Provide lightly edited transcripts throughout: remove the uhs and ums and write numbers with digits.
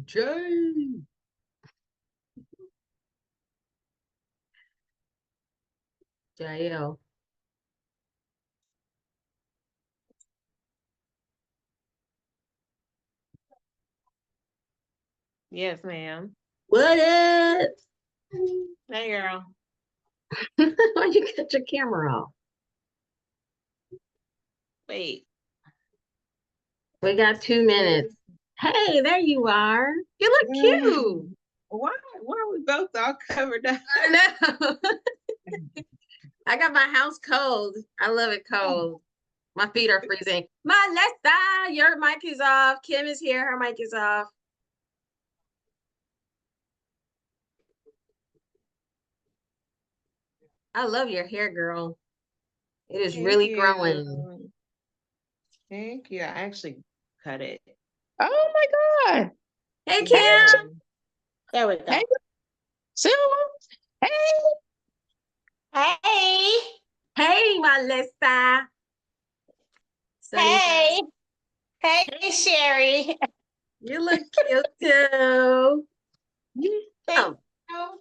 Jay. Jael. Yes, ma'am. What up? Hey, girl. Why you cut your camera off? Wait. We got 2 minutes. Hey, there you are. You look cute. Why are we both all covered up? I know. I got my house cold. I love it cold. My feet are freezing. Melissa, your mic is off. Kim is here. Her mic is off. I love your hair, girl. It is really growing. Thank you. I actually cut it. Oh my God. Hey, Kim. There we go. Hey, Silver. Hey. Hey. Hey, Melissa. Hey. Hey, Sherry. You look cute too. Oh,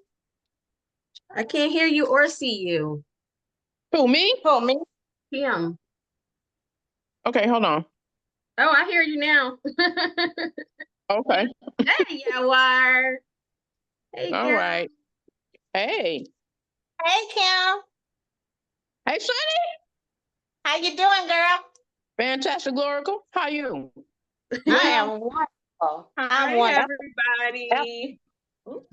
I can't hear you or see you. Who, me? Who, me? Kim. Okay, hold on. Oh, I hear you now. Okay. Hey, Yawar. Hey, All girl. right. Hey. Hey, Kim. Hey, Sonny. How you doing, girl? Fantastic, Glorical. How you? I am wonderful. I'm wonderful. Everybody.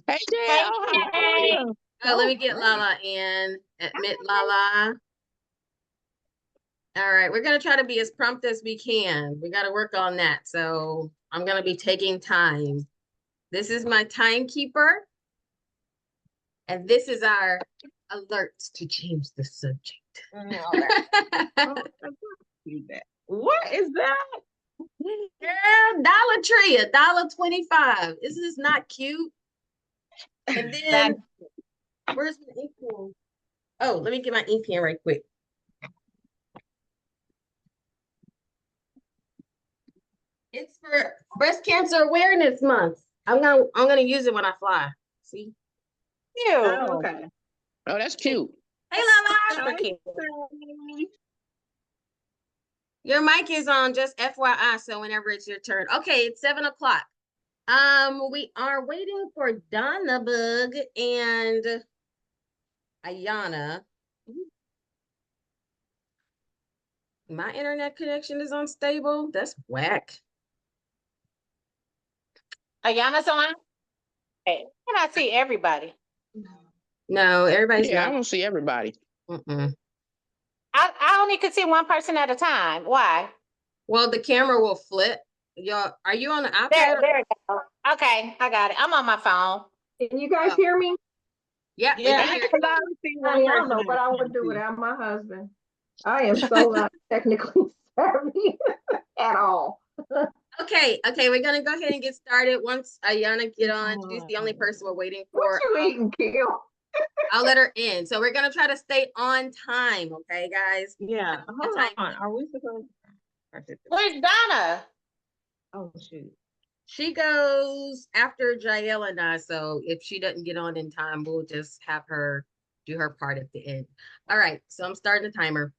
Hey, Dale. How are you? Oh, let me get Lala in. Admit Lala. All right, we're going to try to be as prompt as we can. We got to work on that. So I'm going to be taking time. This is my timekeeper. And this is our alerts to change the subject. What is that? Girl, Dollar Tree, $1.25. Is this not cute? And then, where's my ink pen? Oh, let me get my ink pen right quick. It's for Breast Cancer Awareness Month. I'm gonna use it when I fly. See? Cute. Oh, okay. Oh, that's cute. Hey, Lala. Super cute. Your mic is on, just FYI, so whenever it's your turn. Okay, it's 7 o'clock. We are waiting for Donna Bug and Ayana. My internet connection is unstable. That's whack. Ayana's on? Hey, can I see everybody? No, everybody's Yeah, I not. don't see everybody. I only could see one person at a time. Why? Well, the camera will flip. Y'all, are you on the iPad? There it goes. Okay, I got it. I'm on my phone. Can you guys hear me? Yeah, Yeah, we can hear because I only see one I don't know person what I would do without my husband. I am so not technically savvy at all. Okay, we're gonna go ahead and get started. Once Ayana get on, she's the only person we're waiting for. What you eating, Kim? I'll let her in. So we're gonna try to stay on time, okay, guys? Yeah, hold on. Are we supposed? Where's Donna? Oh shoot. She goes after Jael and I, so if she doesn't get on in time, we'll just have her do her part at the end. All right, so I'm starting the timer.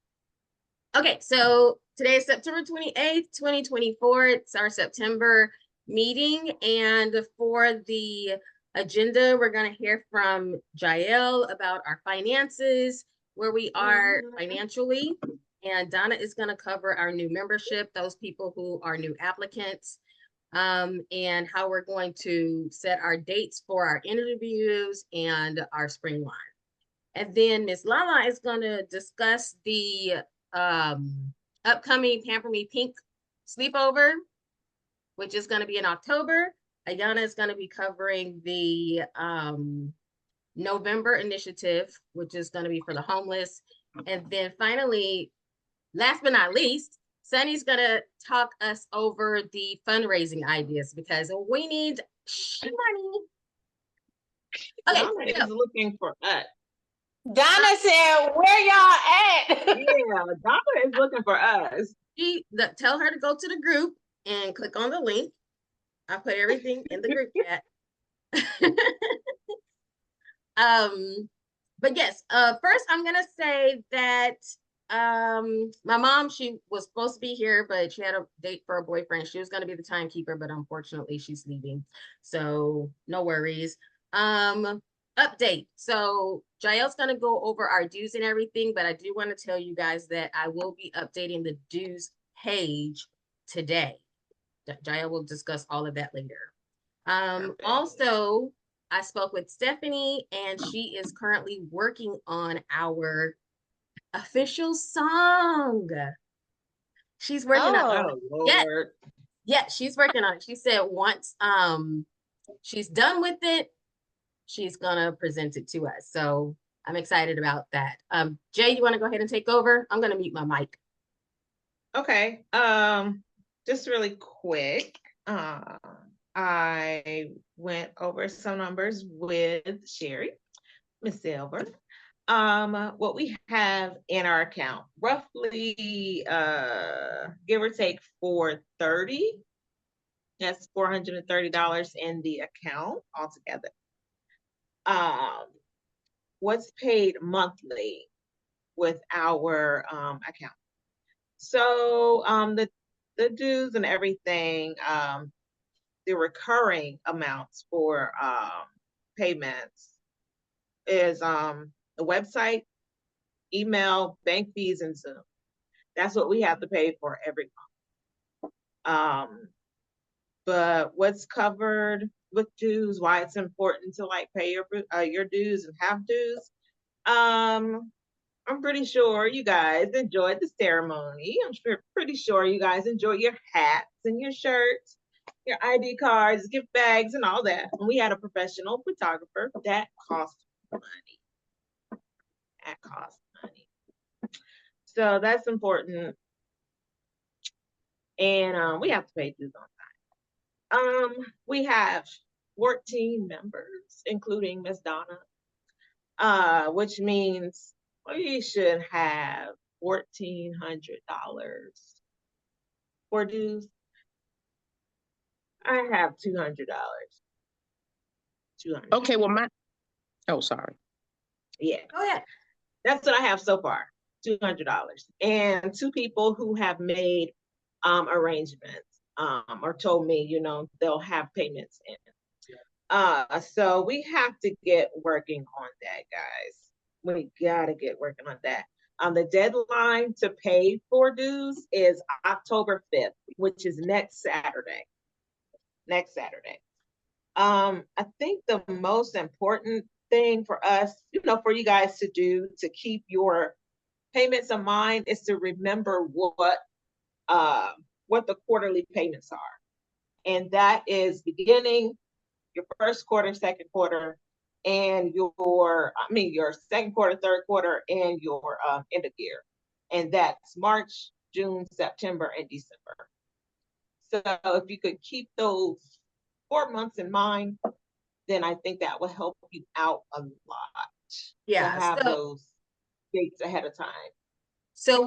Okay, so today is September 28th, 2024. It's our September meeting, and for the agenda, we're going to hear from Jael about our finances, where we are financially, and Donna is going to cover our new membership, those people who are new applicants, and how we're going to set our dates for our interviews and our spring line. And then Miss Lala is going to discuss the upcoming Pamper Me Pink sleepover, which is going to be in October. Ayana is going to be covering the November initiative, which is going to be for the homeless. And then finally, last but not least, Sunny's going to talk us over the fundraising ideas because we need money. Okay, Donna is looking for us. Donna said, where y'all at? Yeah, Donna is looking for us. Tell her to go to the group and click on the link. I put everything in the group chat. But yes, first I'm gonna say that my mom, she was supposed to be here, but she had a date for a boyfriend. She was gonna be the timekeeper, but unfortunately she's leaving. So no worries. Update. So Jael's gonna go over our dues and everything, but I do want to tell you guys that I will be updating the dues page today. Jael will discuss all of that later. Perfect. Also, I spoke with Stephanie, and she is currently working on our official song. She's working on Oh, Oh, yeah, Lord. yeah, she's working on it. She said once she's done with it, she's gonna present it to us. So I'm excited about that. Jay, you want to go ahead and take over? I'm gonna mute my mic. Okay. Just really quick. I went over some numbers with Sherry, Miss Silver. What we have in our account, roughly give or take 430. That's $430 in the account altogether. What's paid monthly with our account. So the dues and everything, the recurring amounts for payments is the website, email, bank fees, and Zoom. That's what we have to pay for every month. But what's covered with dues, why it's important to like pay your dues and have dues. I'm pretty sure you guys enjoyed the ceremony. Pretty sure you guys enjoyed your hats and your shirts, your ID cards, gift bags, and all that. And we had a professional photographer. That cost money. That cost money. So that's important. And we have to pay dues on time. We have 14 members, including Miss Donna, which means we should have $1,400 for dues. I have $200. $200. Okay, well, oh, sorry. Yeah, Oh yeah. that's what I have so far. $200. And two people who have made arrangements or told me, they'll have payments in. So we have to get working on that, guys. We gotta get working on that. The deadline to pay for dues is October 5th, which is next Saturday. I think the most important thing for us, for you guys to do to keep your payments in mind is to remember what the quarterly payments are. And that is beginning, your first quarter, second quarter, and your second quarter, third quarter, and your end of year. And that's March, June, September, and December. So if you could keep those 4 months in mind, then I think that will help you out a lot. Yeah. To have those dates ahead of time. So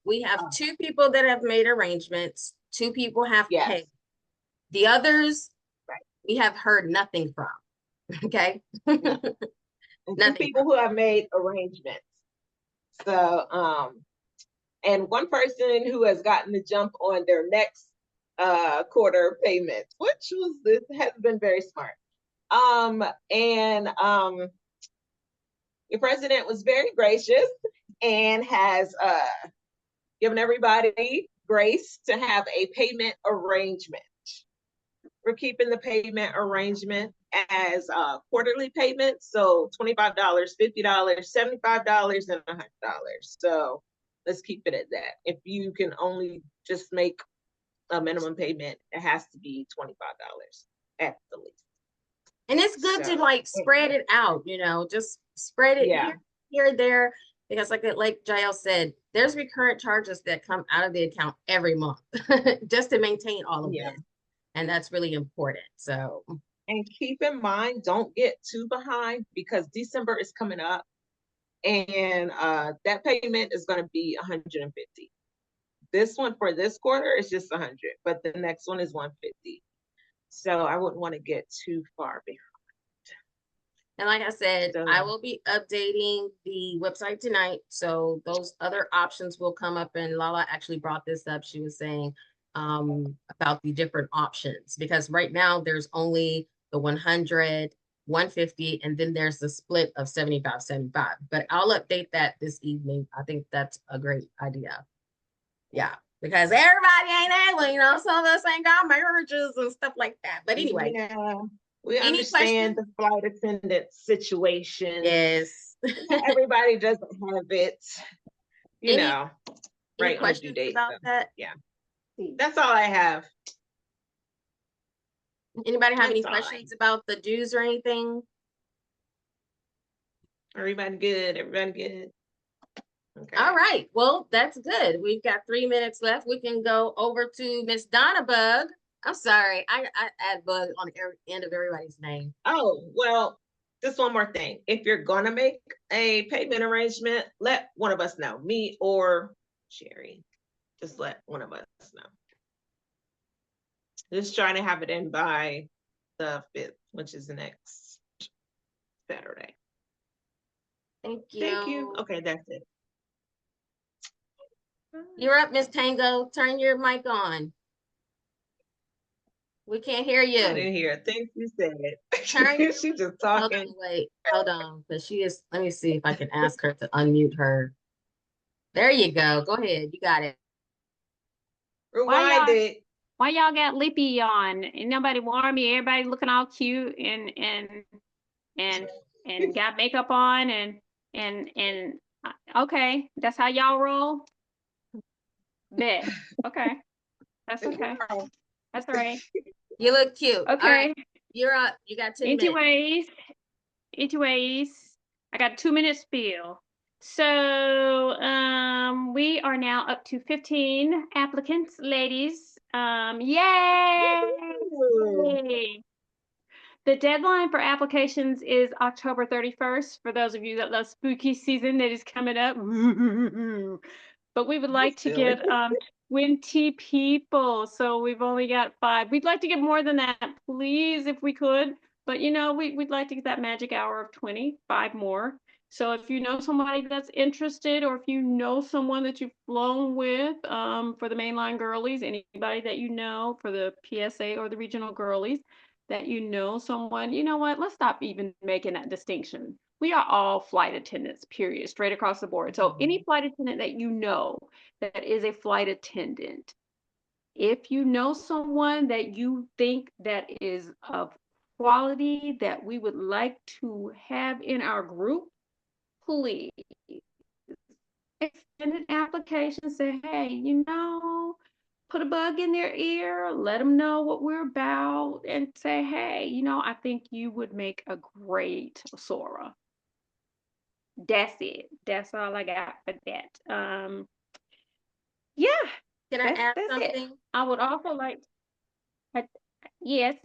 we have two people that have made arrangements. Two people have paid. The others, we have heard nothing from. Okay. And two people who have made arrangements. So, and one person who has gotten the jump on their next quarter payment, has been very smart. Your president was very gracious and has given everybody grace to have a payment arrangement. We're keeping the payment arrangement as quarterly payments, so $25, $50, $75, and $100. So let's keep it at that. If you can only just make a minimum payment, it has to be $25 at the least. And it's good to like spread it out, just spread it here, there, because like Jael said, there's recurrent charges that come out of the account every month just to maintain all of this. And that's really important. So, and keep in mind, don't get too behind because December is coming up and that payment is going to be $150. This one for this quarter is just $100, but the next one is $150. So I wouldn't want to get too far behind. And like I said, I So- will be updating the website tonight. So those other options will come up, and Lala actually brought this up. She was saying about the different options, because right now there's only the 100, 150, and then there's the split of 75. But I'll update that this evening. I think that's a great idea. Yeah, because everybody ain't able, you know, some of us ain't got marriages and stuff like that. But anyway, Yeah, we any understand questions? the flight attendant situation. Yes. Not everybody doesn't have it, you Any know, Any right on the due questions date. about So that? that's all I have. Anybody have any That's all I questions about the dues or anything? Everybody good? Everybody good? Okay. All right, well, that's good. We've got 3 minutes left. We can go over to Miss Donna Bug. I'm sorry, I add bug on every end of everybody's name. Oh, well, just one more thing. If you're gonna make a payment arrangement, let one of us know, me or Sherry. Just let one of us know. Just trying to have it in by the 5th, which is the next Saturday. Thank you. Thank you. Okay, that's it. You're up, Miss Tango. Turn your mic on. We can't hear I you. didn't hear a thing you said. Turn your- She just Hold talking. on, wait, hold on, because she is, let me see if I can ask her to unmute her. There you go. Go ahead. You got it. Rewind y'all- it. Why y'all got lippy on? Ain't nobody warm me. Everybody looking all cute and got makeup on and okay, that's how y'all roll. Bet. Okay, that's okay. That's all right. You look cute. All right, Okay. you're up. You got 10 minutes. Anyways, I got a 2-minute spiel. So we are now up to 15 applicants, ladies. Yay! The deadline for applications is October 31st. For those of you that love spooky season that is coming up. But we would like to Silly. get 20 people. So we've only got 5. We'd like to get more than that, please, if we could. But you know, we'd like to get that magic hour of 25 more. So if you know somebody that's interested, or if you know someone that you've flown with for the mainline girlies, anybody that you know for the PSA or the regional girlies, that you know someone, you know what, let's stop even making that distinction. We are all flight attendants, period, straight across the board. So any flight attendant that you know that is a flight attendant, if you know someone that you think that is of quality that we would like to have in our group, please extend an application, say, hey, you know, put a bug in their ear, let them know what we're about, and say, hey, you know, I think you would make a great Sora. That's it. That's all I got for that. Yeah. Can I add That's it. something? I would also like, yes.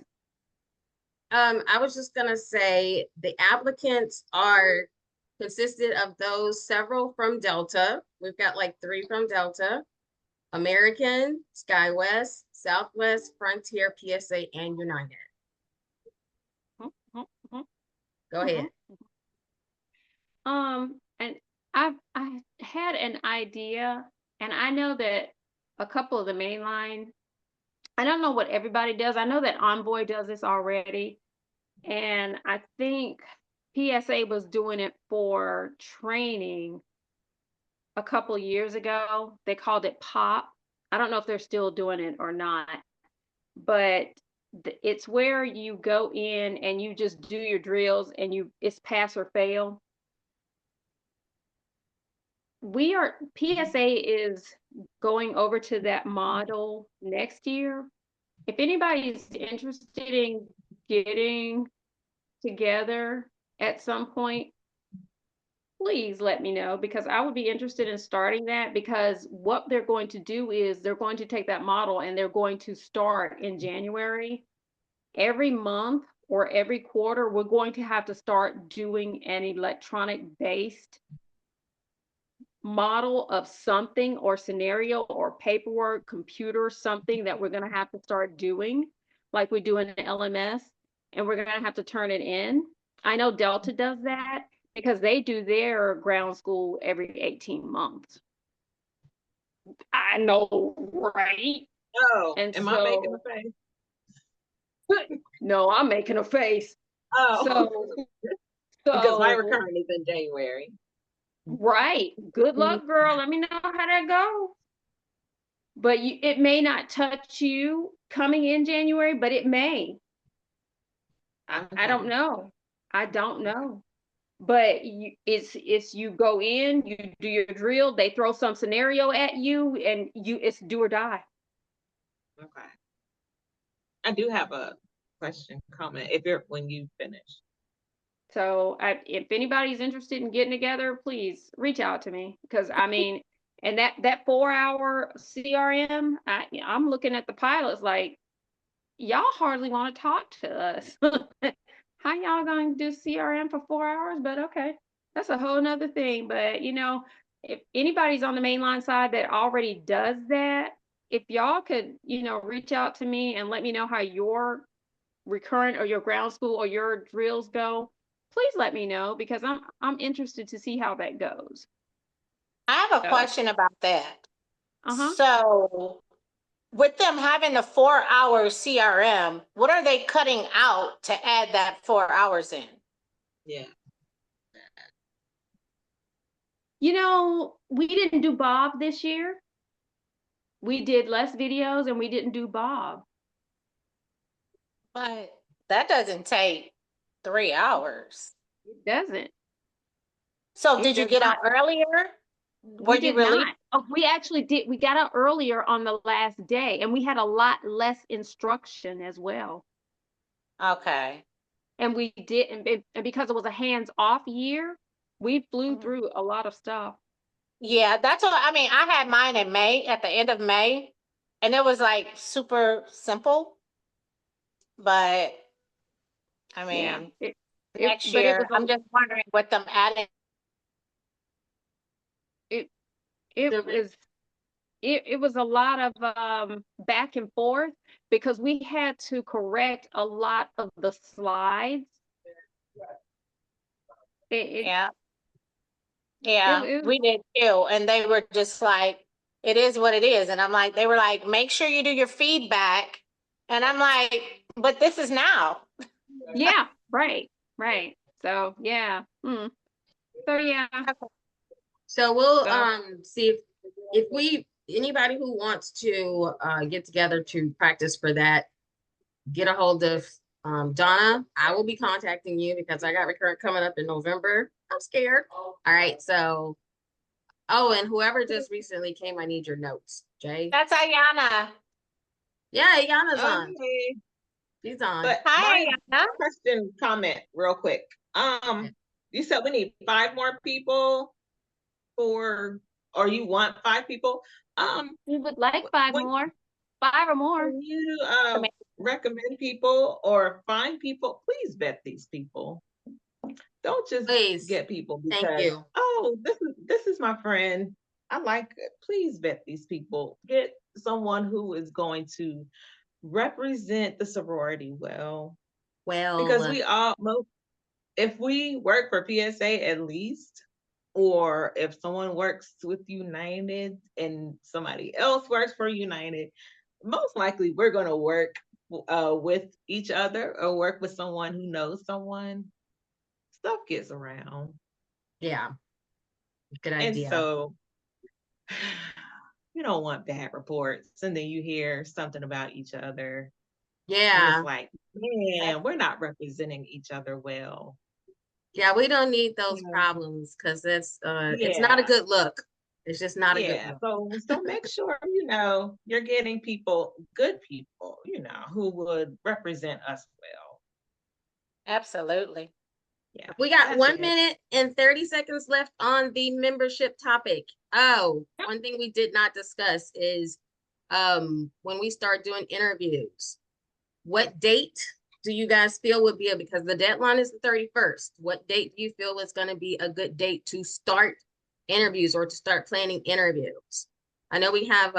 I was just gonna say the applicants are consisted of those several from Delta. We've got like 3 from Delta: American, SkyWest, Southwest, Frontier, PSA, and United. Go ahead. And I had an idea, and I know that a couple of the mainline, I don't know what everybody does. I know that Envoy does this already, and I think PSA was doing it for training a couple years ago. They called it POP. I don't know if they're still doing it or not, but it's where you go in and you just do your drills and it's pass or fail. PSA is going over to that model next year. If anybody is interested in getting together at some point, please let me know, because I would be interested in starting that, because what they're going to do is they're going to take that model and they're going to start in January. Every month or every quarter, we're going to have to start doing an electronic based model of something or scenario or paperwork, computer, something that we're going to have to start doing. like we do in the LMS, and we're gonna have to turn it in. I know Delta does that because they do their ground school every 18 months. I know, right? Oh, And am I making so, a face? no, I'm making a face. Oh, So, because my so, recurring is in January. right. Good luck, girl. Let me know how that goes. But it may not touch you coming in January, but it may. I don't Okay. know. I don't know. But it's you go in, you do your drill, they throw some scenario at you, and it's do or die. Okay. I do have a question, comment, when you finish. So if anybody's interested in getting together, please reach out to me, because I mean, and that 4-hour CRM, I'm looking at the pilots like, y'all hardly want to talk to us. How y'all gonna do CRM for 4 hours? But okay, that's a whole nother thing. But if anybody's on the mainline side that already does that, if y'all could, reach out to me and let me know how your recurrent or your ground school or your drills go, please let me know, because I'm interested to see how that goes. I have a So, question about that. uh-huh. So with them having the 4-hour CRM, what are they cutting out to add that 4 hours in? Yeah. We didn't do Bob this year. We did less videos and we didn't do Bob. But that doesn't take 3 hours. It doesn't. So It did you does get not. out earlier? Were We you did really? not. Oh, we actually did. We got out earlier on the last day, and we had a lot less instruction as well. Okay. And we did, and because it was a hands-off year, we flew through a lot of stuff. Yeah, that's what I mean. I had mine in May, at the end of May, and it was like super simple. But I Yeah. mean, But next it year, was I'm just wondering what them adding. it So was it was a lot of back and forth, because we had to correct a lot of the slides. Yeah, It was, we did too. And they were just like, it is what it is. And I'm like, they were like, make sure you do your feedback. And I'm like, but this is now. yeah, right. So yeah. So yeah. So we'll So- see if anybody who wants to get together to practice for that, get a hold of Donna. I will be contacting you because I got recurrent coming up in November. I'm scared. All right, so and whoever just recently came, I need your notes. Jay. That's Ayana. Yeah, Yana's on. Okay. She's on. But Hi, my Ayana. question, comment real quick. You said we need 5 more people or you want 5 people? We would like 5 when- more. 5 or more. When you recommend people or find people, please vet these people. Don't just Please. get people Thank because, you. oh, this is my friend. I like it. Please vet these people. Get someone who is going to represent the sorority well. Because if we work for PSA at least, or if someone works with United and somebody else works for United, most likely we're going to work with each other or work with someone who knows someone. Stuff gets around. Yeah. Good And idea. so you don't want bad reports. And then you hear something about each other. And Yeah. it's like, man, we're not representing each other well. Yeah, we don't need those Yeah. problems because it's not a Yeah. good look. It's just not a good Yeah. look. So make sure, you're getting good people, who would represent us well. Absolutely. Yeah. We got that's 1 it. minute and 30 seconds left on the membership topic. Oh, one thing we did not discuss is when we start doing interviews, what date do you guys feel would be because the deadline is the 31st. What date do you feel is going to be a good date to start interviews or to start planning interviews? I know we have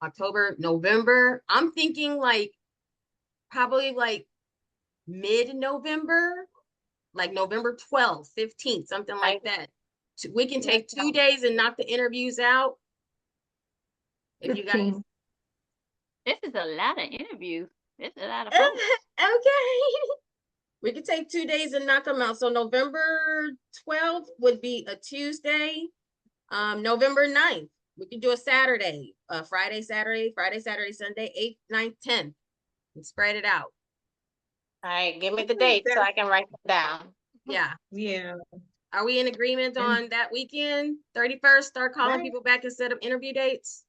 October, November. I'm thinking like probably like mid-November, like November 12th, 15th, something like that. We can take 2 days and knock the interviews out. If you guys 15. This is a lot of interviews. This is a lot of okay. folks. We could take 2 days and knock them out. So November 12th would be a Tuesday. November 9th, we could do a Saturday, Friday, Saturday, Sunday, 8th, 9th, 10th, and spread it out. All right, give me the date so I can write it down. Yeah. Yeah, Are we in agreement on that weekend? 31st, start calling Right. people back instead of interview dates?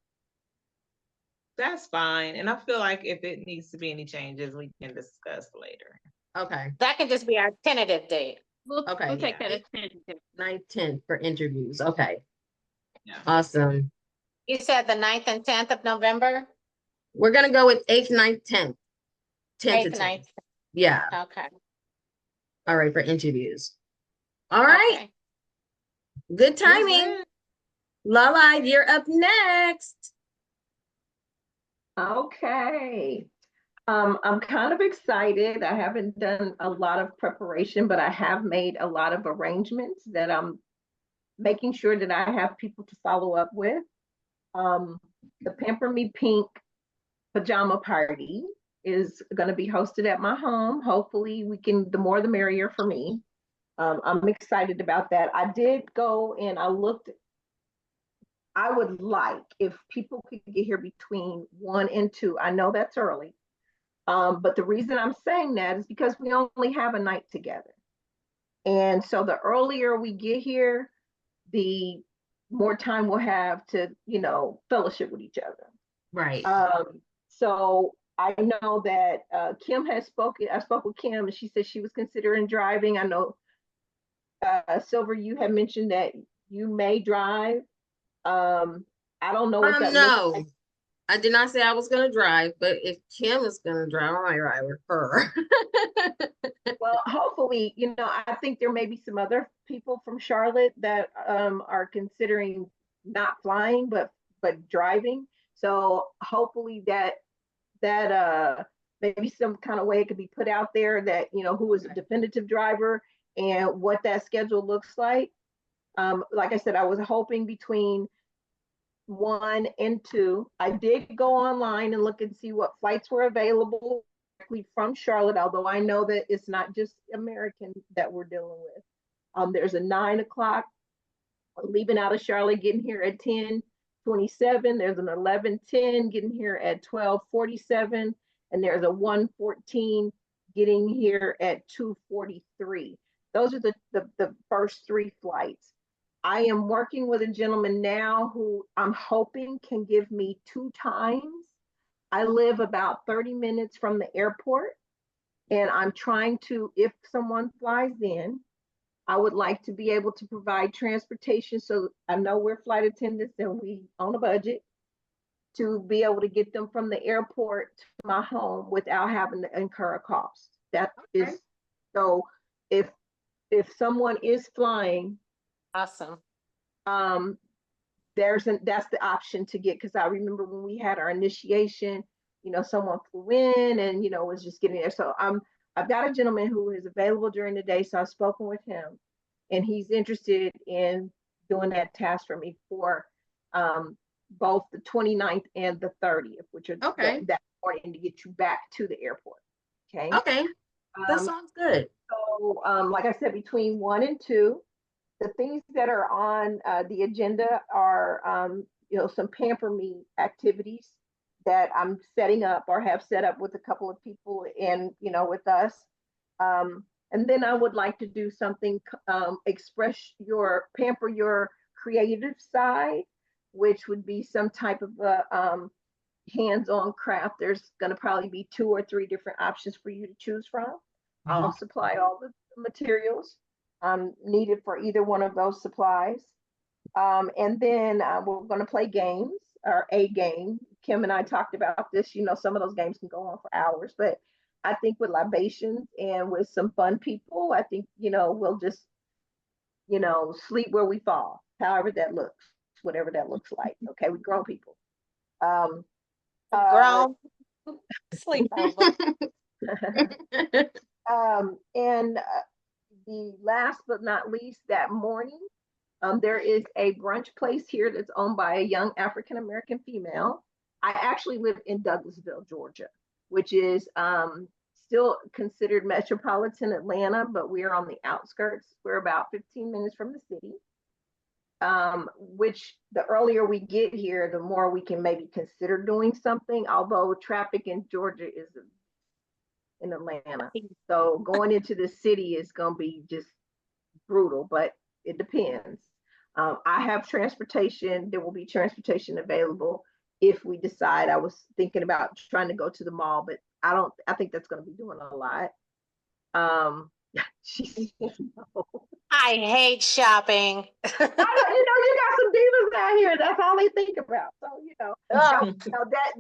that's fine. And I feel like if it needs to be any changes, we can discuss later. Okay. That can just be our tentative date. We'll Okay. take Yeah. that as tentative. 9th, 10th for interviews. Okay. Yeah. Awesome. You said the 9th and 10th of November? We're gonna go with 8th, 9th, 10th. 10th to 8th, 10th. 9th. Yeah. Okay. All right, for interviews. All right. Okay. Good timing. Yes, Lala, you're up next. Okay. I'm kind of excited. I haven't done a lot of preparation, but I have made a lot of arrangements that I'm making sure that I have people to follow up with. The Pamper Me Pink pajama party is going to be hosted at my home. Hopefully we can, the more the merrier for me. I'm excited about that. I did go and I looked. I would like if people could get here between 1 and 2. I know that's early. But the reason I'm saying that is because we only have a night together. And so the earlier we get here, the more time we'll have to, fellowship with each other. Right. So I know that Kim has spoken. I spoke with Kim and she said she was considering driving. I know, Silver, you had mentioned that you may drive. I don't know what that looks No, like. I did not say I was gonna drive, but if Kim is gonna drive, I might ride with her. Well, hopefully, I think there may be some other people from Charlotte that are considering not flying, but driving. So hopefully that maybe some kind of way it could be put out there that, who is a definitive driver and what that schedule looks like. Like I said, I was hoping between 1 and 2. I did go online and look and see what flights were available directly from Charlotte, although I know that it's not just American that we're dealing with. There's a 9 o'clock leaving out of Charlotte, getting here at 10:27. There's an 11:10 getting here at 12:47, and there's a 1:14 getting here at 2:43. Those are the first 3 flights. I am working with a gentleman now who I'm hoping can give me 2 times. I live about 30 minutes from the airport, and I'm trying to, if someone flies in, I would like to be able to provide transportation. So I know we're flight attendants and we on a budget to be able to get them from the airport to my home without having to incur a cost. That is, so if someone is flying, Awesome. that's the option to get, because I remember when we had our initiation, someone flew in and was just getting there. So I've got a gentleman who is available during the day, so I've spoken with him, and he's interested in doing that task for me for both the 29th and the 30th, which are Okay. that morning to get you back to the airport. Okay. Okay, that sounds good. So, like I said, between 1 and 2, the things that are on the agenda are, some Pamper Me activities that I'm setting up or have set up with a couple of people and, with us. And then I would like to do something, express your, pamper your creative side, which would be some type of a hands-on craft. There's going to probably be 2 or 3 different options for you to choose from. I'll supply all the materials needed for either one of those supplies. And then we're going to play games, or a game. Kim and I talked about this. Some of those games can go on for hours, but I think with libations and with some fun people, I think, we'll just, sleep where we fall, however that looks, whatever that looks like. Okay, we grown people. Grown. Sleep over. And the last but not least, that morning, there is a brunch place here that's owned by a young African-American female. I actually live in Douglasville, Georgia, which is still considered metropolitan Atlanta, but we're on the outskirts. We're about 15 minutes from the city. Which the earlier we get here, the more we can maybe consider doing something, although traffic in Georgia is in Atlanta. So going into the city is going to be just brutal, but it depends. I have transportation. There will be transportation available if we decide. I was thinking about trying to go to the mall, but I think that's going to be doing a lot. She said no. I hate shopping. You got some divas out here. That's all they think about. So, that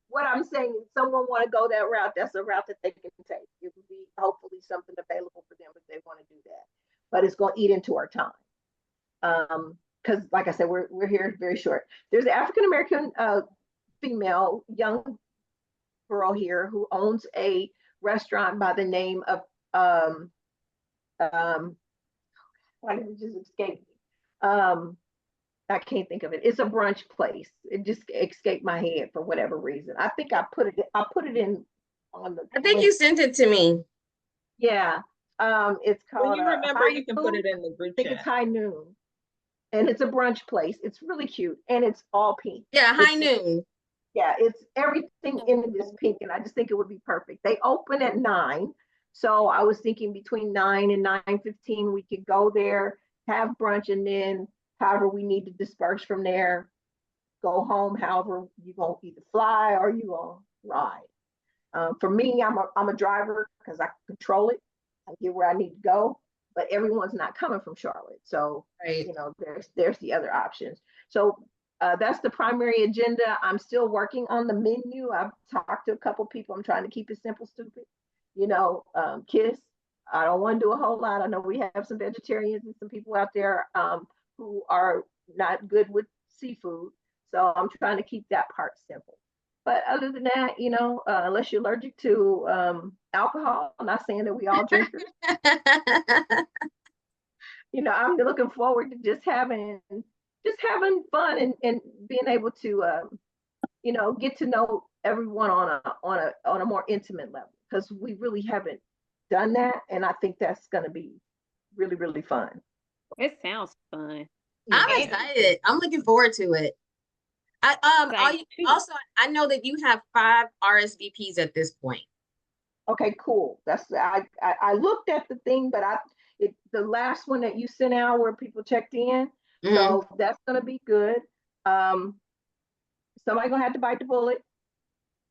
what I'm saying is someone want to go that route. That's a route that they can take. It would be hopefully something available for them if they want to do that. But it's going to eat into our time. Because like I said, we're here very short. There's an African-American female young girl here who owns a restaurant by the name of why did it just escape me? I can't think of it. It's a brunch place. It just escaped my head for whatever reason. I think I put it in on the. I think you sent it to me. Yeah. It's called. When you remember, you can put it in the I group think chat. it's High Noon, and it's a brunch place. It's really cute, and it's all pink. Yeah, High Noon. Yeah, it's everything in it is pink, and I just think it would be perfect. They open at 9, so I was thinking between 9 and 9:15 we could go there, have brunch, and then however we need to disperse from there, go home. However you gonna either fly or you gonna ride. For me, I'm a driver because I control it. I get where I need to go, but everyone's not coming from Charlotte, so Right. there's the other options. So. That's the primary agenda. I'm still working on the menu. I've talked to a couple people. I'm trying to keep it simple, stupid. KISS. I don't want to do a whole lot. I know we have some vegetarians and some people out there who are not good with seafood. So I'm trying to keep that part simple. But other than that, unless you're allergic to alcohol, I'm not saying that we all drinkers. I'm looking forward to just having fun and being able to get to know everyone on a more intimate level, because we really haven't done that, and I think that's going to be really, really fun. It sounds fun. I'm excited. I'm looking forward to it. Also, I know that you have 5 RSVPs at this point. Okay, cool. That's I looked at the thing, but the last one that you sent out where people checked in. So that's gonna be good. Somebody gonna have to bite the bullet.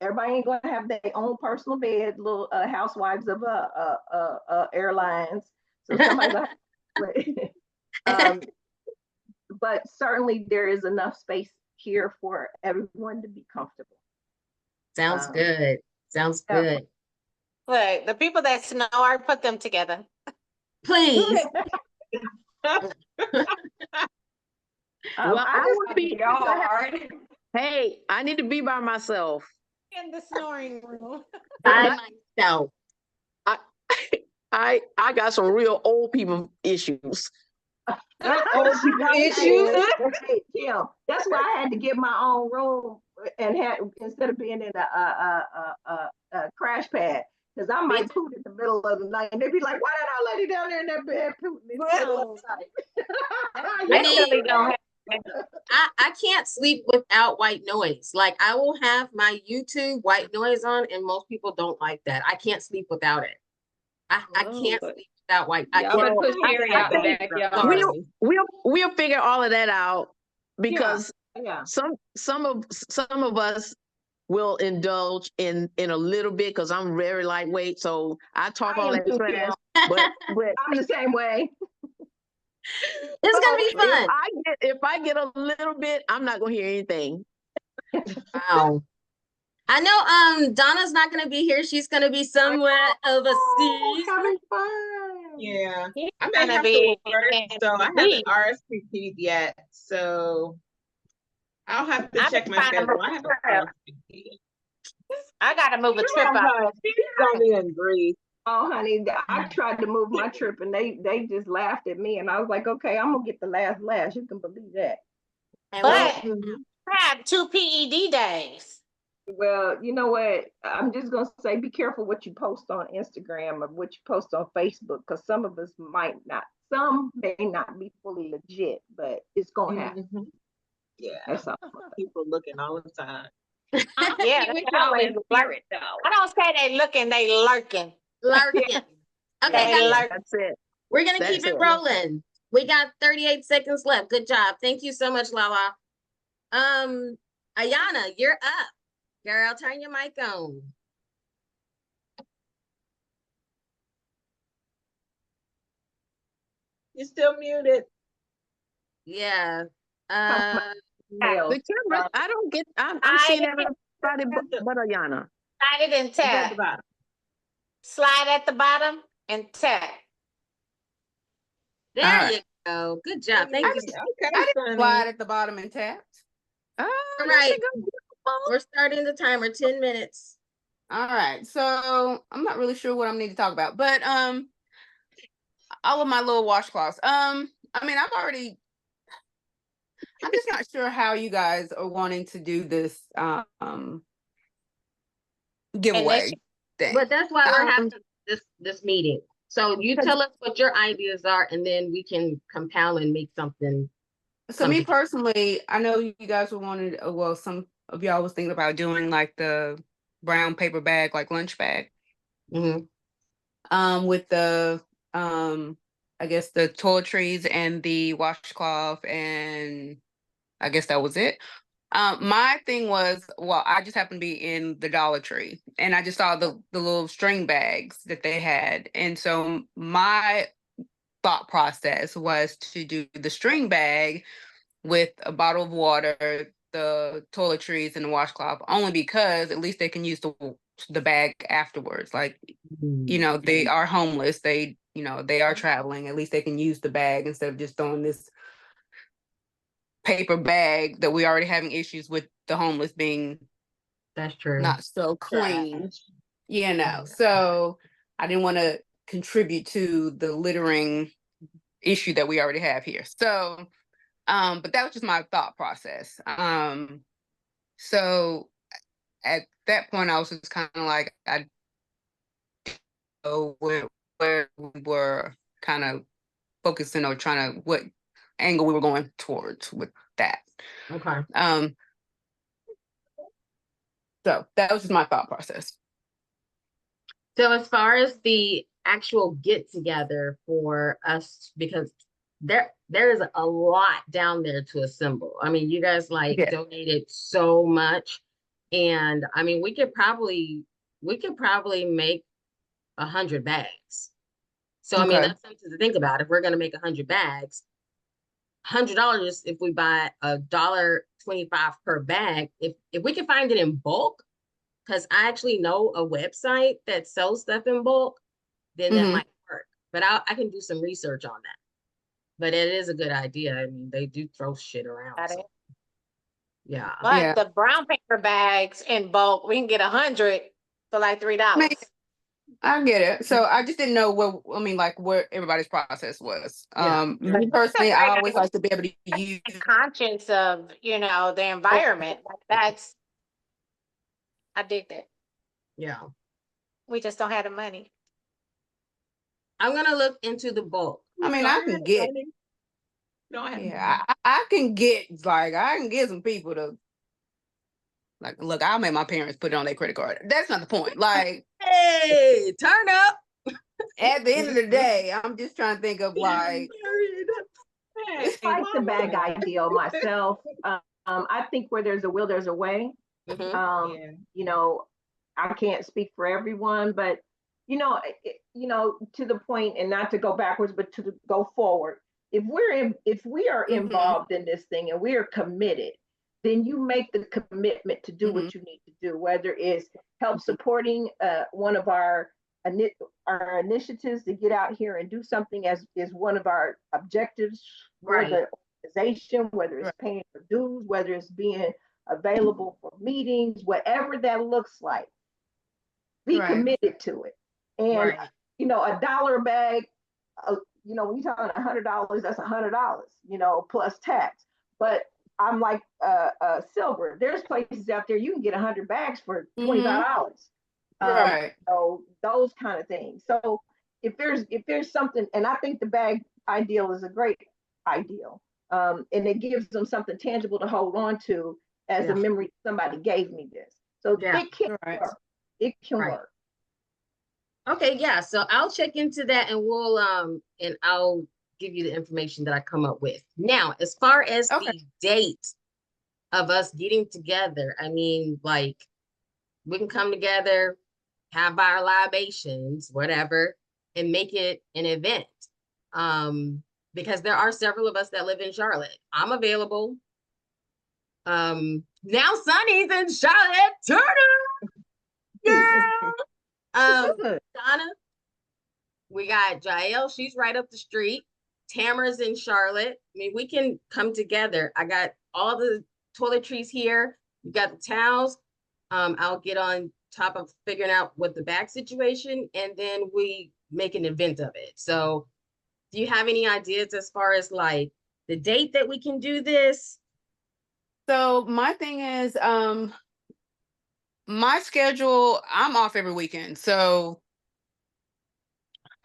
Everybody ain't gonna have their own personal bed, little housewives of airlines. So somebody gonna but certainly there is enough space here for everyone to be comfortable. Sounds good. Sounds good. Look, the people that know, I put them together. Please. Well, I want to be hard. Hey, I need to be by myself. In the snoring room. By myself. I got some real old people issues. Old people issues. Hey, Kim, that's why I had to get my own room and instead of being in a crash pad, because I might poop in the middle of the night and they'd be like, "Why did I let you down there in that bed pooping in the middle of the night?" I can't sleep without white noise. Like, I will have my YouTube white noise on, and most people don't like that. I can't sleep without it. I can't sleep without white. We'll figure all of that out, because some of us will indulge in a little bit, because I'm very lightweight, so I talk all that trash. But I'm the same way. It's gonna be fun. If I get a little bit, I'm not gonna hear anything. Wow. I know Donna's not gonna be here. She's gonna be somewhat overseas. Having fun. Yeah. I may have to work, so I haven't RSVP'd yet. So I'll have to check my schedule. I have to RSVP. I gotta move a trip Oh, out. God, she's gonna be in Greece. Oh, honey, I tried to move my trip and they just laughed at me, and I was like, okay, I'm gonna get the last laugh. You can believe that. And But Mhm. I have 2 PED days. Well, you know what? I'm just gonna say, be careful what you post on Instagram or what you post on Facebook, because some of us some may not be fully legit, but it's gonna happen. Mhm. Yeah, That's all. people looking all the time. Yeah, We that's call always it lurk. spirit, though. I don't say they looking, they lurking. lurking. Okay, They guys, lurk. That's it. we're gonna keep That's it it. rolling. We got 38 seconds left. Good job. Thank you so much, Lala. Ayana, you're up. Girl, turn your mic on. You're still muted. Yeah. Emails. The camera, I don't get, I'm I seeing get everybody but Ayana. Slide it and It's at tap. the bottom. Slide at the bottom and tap. There All you go. Good job. Thank you. Okay, I didn't Sunny. slide at the bottom and tapped. Oh, All there she right. goes. We're starting the timer. 10 minutes. All right, so I'm not really sure what I need to talk about, but all of my little washcloths. I mean, I'm just not sure how you guys are wanting to do this giveaway thing. But that's why we're having Um, this meeting. So you tell us what your ideas are, and then we can compile and make something. So me personally, I know you guys were wanting, well, some of y'all was thinking about doing like the brown paper bag, like lunch bag. Mm-hmm. With the I guess the toiletries and the washcloth, and I guess that was it. My thing was, well, I just happened to be in the Dollar Tree and I just saw the little string bags that they had. And so my thought process was to do the string bag with a bottle of water, the toiletries, and the washcloth, only because at least they can use the bag afterwards. Like, you know, they are homeless. They, you know, they are traveling. At least they can use the bag instead of just throwing this paper bag that we already having issues with the homeless being That's true. not so clean, Trash. you know. So I didn't want to contribute to the littering issue that we already have here. So, but that was just my thought process. So at that point, I was just kind of like, I know where we were kind of focusing or trying to, what angle we were going towards with that. Okay. So that was just my thought process. So as far as the actual get together for us, because there is a lot down there to assemble. I mean, you guys donated so much, and I mean, we could probably make 100 bags. So I mean, that's something to think about. If we're gonna make 100 bags, $100 if we buy $1.25 per bag. If we can find it in bulk, because I actually know a website that sells stuff in bulk, then that might work. But I can do some research on that. But it is a good idea. I mean, they do throw shit around. So. Yeah. But the brown paper bags in bulk, we can get 100 for like $3. I get it. So I just didn't know where everybody's process was. Me personally, I always like to be able to use conscious of, you know, the environment. I dig that. Yeah. We just don't have the money. I'm gonna look into the bulk. I mean, I can get. I can get some people to like. Look, I'll make my parents put it on their credit card. That's not the point. Like, hey, turn up. At the end of the day, I'm just trying to think of like. I like the bag idea myself. I think where there's a will, there's a way. You know, I can't speak for everyone, but you know, to the point, and not to go backwards, but to go forward. If we are involved in this thing and we are committed, then you make the commitment to do what you need to do, whether it's help supporting one of our initiatives to get out here and do something as is one of our objectives for the organization, whether it's paying for dues, whether it's being available for meetings, whatever that looks like. be Right. committed to it. And, Right. you know, $1 a bag, you know, when you're talking $100, that's $100, you know, plus tax. But I'm like, Silver, there's places out there you can get 100 bags for $25. Right. So those kind of things. So if there's something, and I think the bag ideal is a great ideal. And it gives them something tangible to hold on to as a memory. Somebody gave me this. So Yeah. it can Right. work. It can Right. work. Okay, yeah. So I'll check into that and we'll and I'll give you the information that I come up with. Now, as far as Okay. the date of us getting together, I mean, like we can come together, have our libations, whatever, and make it an event. Because there are several of us that live in Charlotte. I'm available. Now Sunny's in Charlotte. Turner. Yeah. Good. Donna, we got Jael, she's right up the street. Tamara's in Charlotte. I mean, we can come together. I got all the toiletries here. You got the towels. I'll get on top of figuring out what the bag situation, and then we make an event of it. So do you have any ideas as far as like the date that we can do this? So my thing is, my schedule, I'm off every weekend. So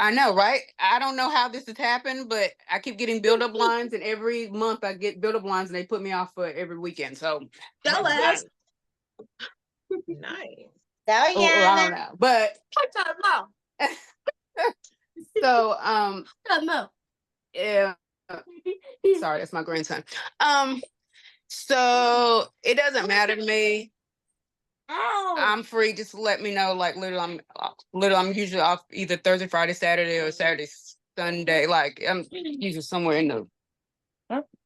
I know, right? I don't know how this has happened, but I keep getting build-up lines, and every month I get build-up lines and they put me off for every weekend. So Tell us. Nice. Oh, well, I don't yeah. know. But so yeah. Sorry, that's my grandson. So it doesn't matter to me. I'm free. Just let me know. Like literally, I'm usually off either Thursday, Friday, Saturday, or Saturday, Sunday. Like I'm usually somewhere in the.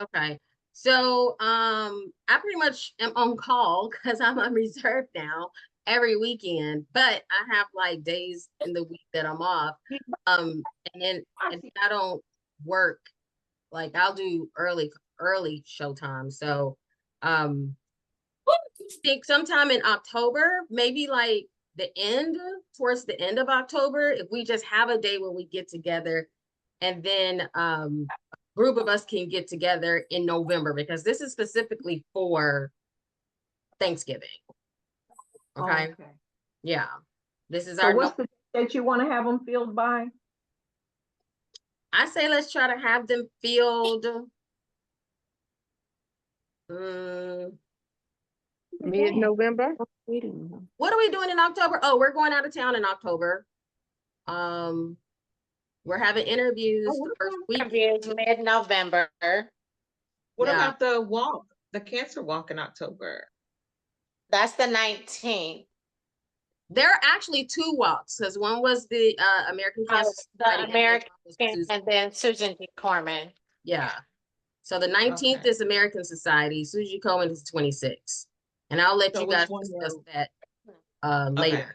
Okay. So I pretty much am on call because I'm on reserve now every weekend, but I have like days in the week that I'm off. And then I don't work, like I'll do early showtime. So I think sometime in October, maybe like towards the end of October, if we just have a day where we get together, and then a group of us can get together in November, because this is specifically for Thanksgiving. Okay. Yeah. This is So our, what's the date that you want to have them filled by? I say let's try to have them filled Mid-November. what are we doing in October? Oh, we're going out of town in October. We're having interviews the first week. Mid-November. What Yeah. about the walk, the cancer walk in October? That's the 19th. There are actually two walks, because one was the American Cancer Society, The American, and and then Susan G. Corman. yeah. So the 19th Okay. is American Society. Susie Komen is 26th. And I'll let So you which guys one discuss will- that later. Okay.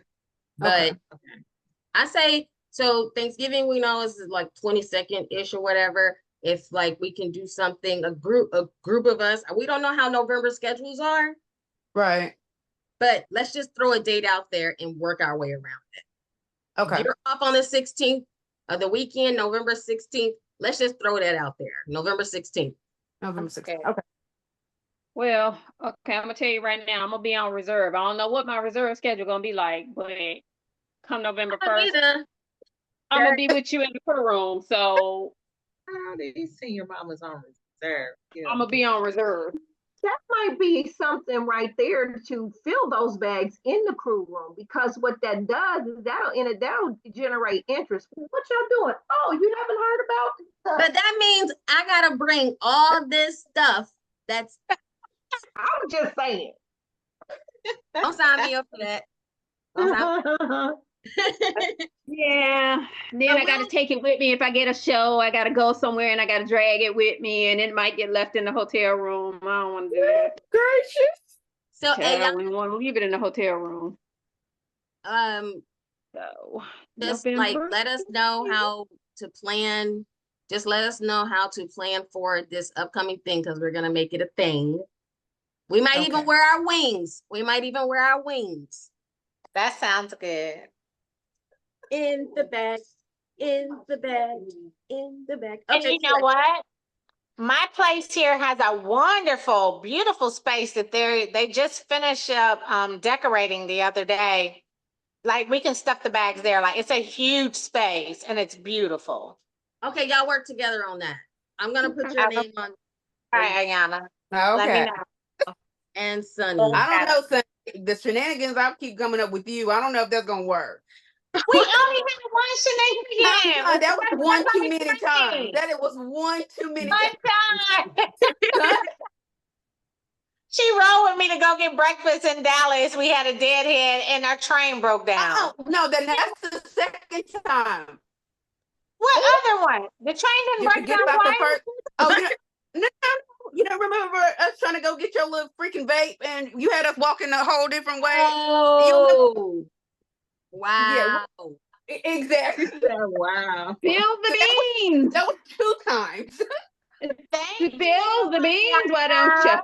But Okay. I say, so Thanksgiving, we know is like 22nd-ish or whatever. If like we can do something, a group of us, we don't know how November schedules are, Right. but let's just throw a date out there and work our way around it. Okay. You're off on the 16th of the weekend, November 16th. Let's just throw that out there. November 16th. November 6th. Okay. Okay. Well, okay, I'm gonna tell you right now, I'm gonna be on reserve. I don't know what my reserve schedule gonna be like, but come November 1st, I'm gonna be with you in the crew room. So Oh, these senior mamas on reserve. Yeah. I'm gonna be on reserve. That might be something right there to fill those bags in the crew room, because what that does is that'll generate interest. What y'all doing? Oh, you haven't heard about But that means I gotta bring all this stuff. That's I'm just saying. don't sign me up for that. Don't sign Yeah. Then I gotta take it with me. If I get a show, I gotta go somewhere and I gotta drag it with me, and it might get left in the hotel room. I don't want to do that. Gracious. So I wouldn't want to leave it in the hotel room. So just like let us know how to plan. Just let us know how to plan for this upcoming thing, because we're gonna make it a thing. We might even Okay. wear our wings. We might even wear our wings. That sounds good. In the back, in the back, in the back. And you know what? My place here has a wonderful, beautiful space that they just finished up decorating the other day. Like we can stuff the bags there. Like it's a huge space and it's beautiful. Okay, y'all work together on that. I'm gonna put your name on. All right, Ayana. Okay. Let me know. And Sunny. I don't know, Sunny. The shenanigans I keep coming up with you. I don't know if that's gonna work. We only had one shenanigan. That was one too many times. That it was one too many One times. time. She rode with me to go get breakfast in Dallas. We had a deadhead and our train broke down. No, then that's the second time. What other one? The train didn't break down twice? Oh, no, you don't remember us trying to go get your little freaking vape and you had us walking a whole different way? Oh, wow. Yeah, exactly. Wow. Spill the beans. That was 2 times. Spill the beans, why don't you?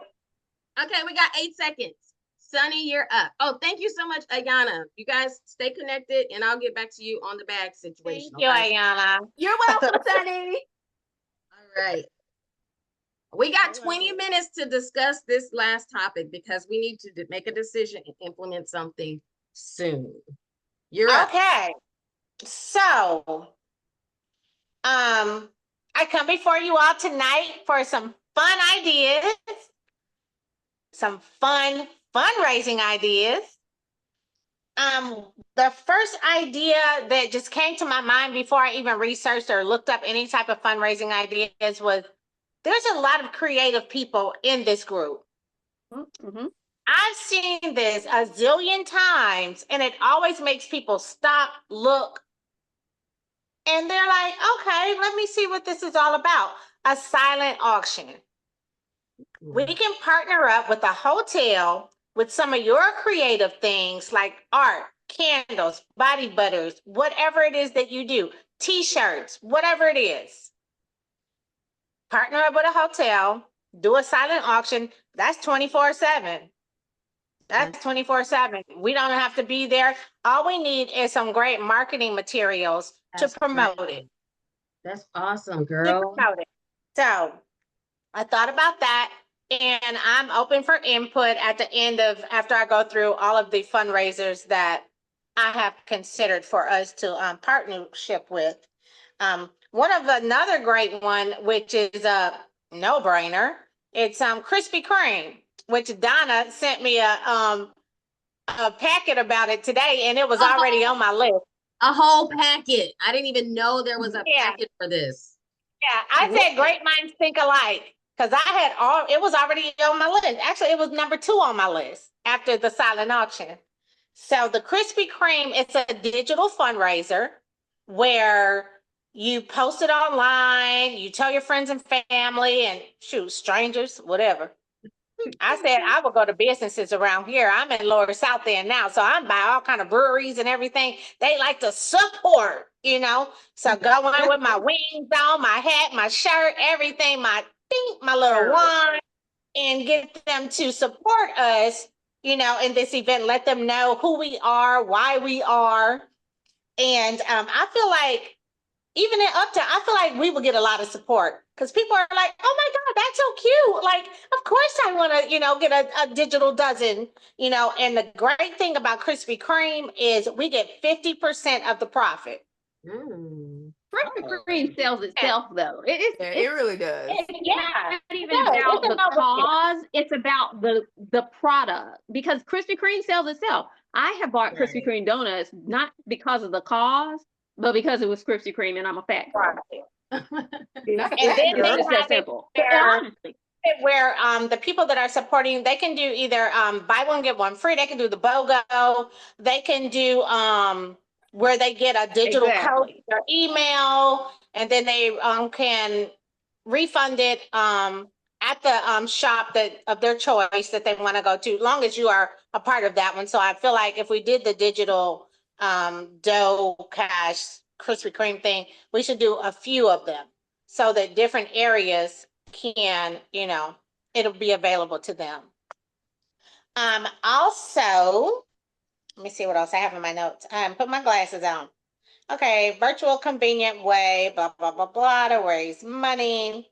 Okay, we got 8 seconds. Sunny, you're up. Oh, thank you so much, Ayana. You guys stay connected and I'll get back to you on the bag situation. Thank you, Ayana. You're welcome, Sunny. All right. We got 20 minutes to discuss this last topic because we need to make a decision and implement something soon. You're up. Okay. So, I come before you all tonight for some fun ideas, some fun fundraising ideas. The first idea that just came to my mind before I even researched or looked up any type of fundraising ideas was there's a lot of creative people in this group. Mm-hmm. I've seen this a zillion times and it always makes people stop, look, and they're like, okay, let me see what this is all about. A silent auction. We can partner up with a hotel with some of your creative things like art, candles, body butters, whatever it is that you do, t-shirts, whatever it is. Partner up with a hotel, do a silent auction. That's 24/7. That's 24/7. We don't have to be there. All we need is some great marketing materials to promote it. That's awesome, girl. So I thought about that and I'm open for input at the end of after I go through all of the fundraisers that I have considered for us to partnership with. One of another great one, which is a no-brainer, it's Krispy Kreme, which Donna sent me a packet about it today, and it was already on my list. A whole packet. I didn't even know there was a packet for this. Yeah, I said great minds think alike because I had it was already on my list. Actually, it was number 2 on my list after the silent auction. So the Krispy Kreme, it's a digital fundraiser where you post it online, you tell your friends and family and shoot, strangers, whatever. I said I would go to businesses around here. I'm in Lower South End now, so I'm by all kind of breweries and everything. They like to support, you know. So go in with my wings on, my hat, my shirt, everything, my little wine, and get them to support us, you know, in this event. Let them know who we are, why we are, and I feel like even in Uptown, I feel like we will get a lot of support because people are like, oh my God, that's so cute. Like, of course I want to, you know, get a digital dozen, you know, and the great thing about Krispy Kreme is we get 50% of the profit. Krispy Kreme sells itself though. It really does. It's not even about the cause, it's about the product because Krispy Kreme sells itself. I have bought Krispy Kreme donuts not because of the cause, but because it was Krispy Kreme and I'm a fat girl. And then they have simple. Where the people that are supporting, they can do either buy one get one free. They can do the BOGO. They can do where they get a digital code to their email, and then they can refund it at the shop of their choice that they want to go to, as long as you are a part of that one. So I feel like if we did the digital dough cash Krispy Kreme thing, we should do a few of them so that different areas can, you know, it'll be available to them. Also, Let me see what else I have in my notes. Put my glasses on. Okay, virtual convenient way, blah, blah, blah, blah, to raise money.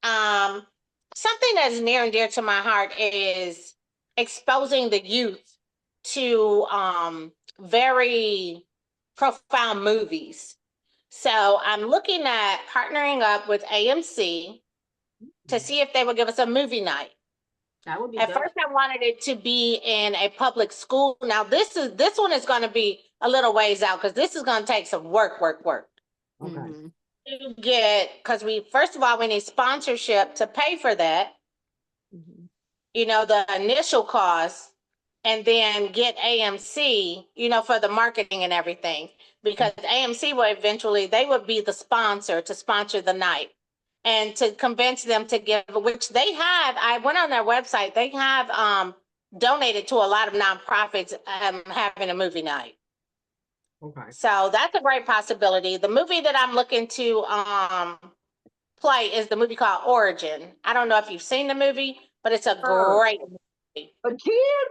Something that's near and dear to my heart is exposing the youth to very profound movies. So I'm looking at partnering up with AMC to see if they would give us a movie night. That would be At dope. first, I wanted it to be in a public school. Now, this one is going to be a little ways out because this is going to take some work. Okay. Mhm. To get, because first of all, we need sponsorship to pay for that. Mhm. You know, the initial cost, and then get AMC, you know, for the marketing and everything. Because AMC will eventually, they would be the sponsor to sponsor the night. And to convince them to give, which they have, I went on their website, they have donated to a lot of nonprofits having a movie night. Okay. So that's a great possibility. The movie that I'm looking to play is the movie called Origin. I don't know if you've seen the movie, but it's a great movie. A kid?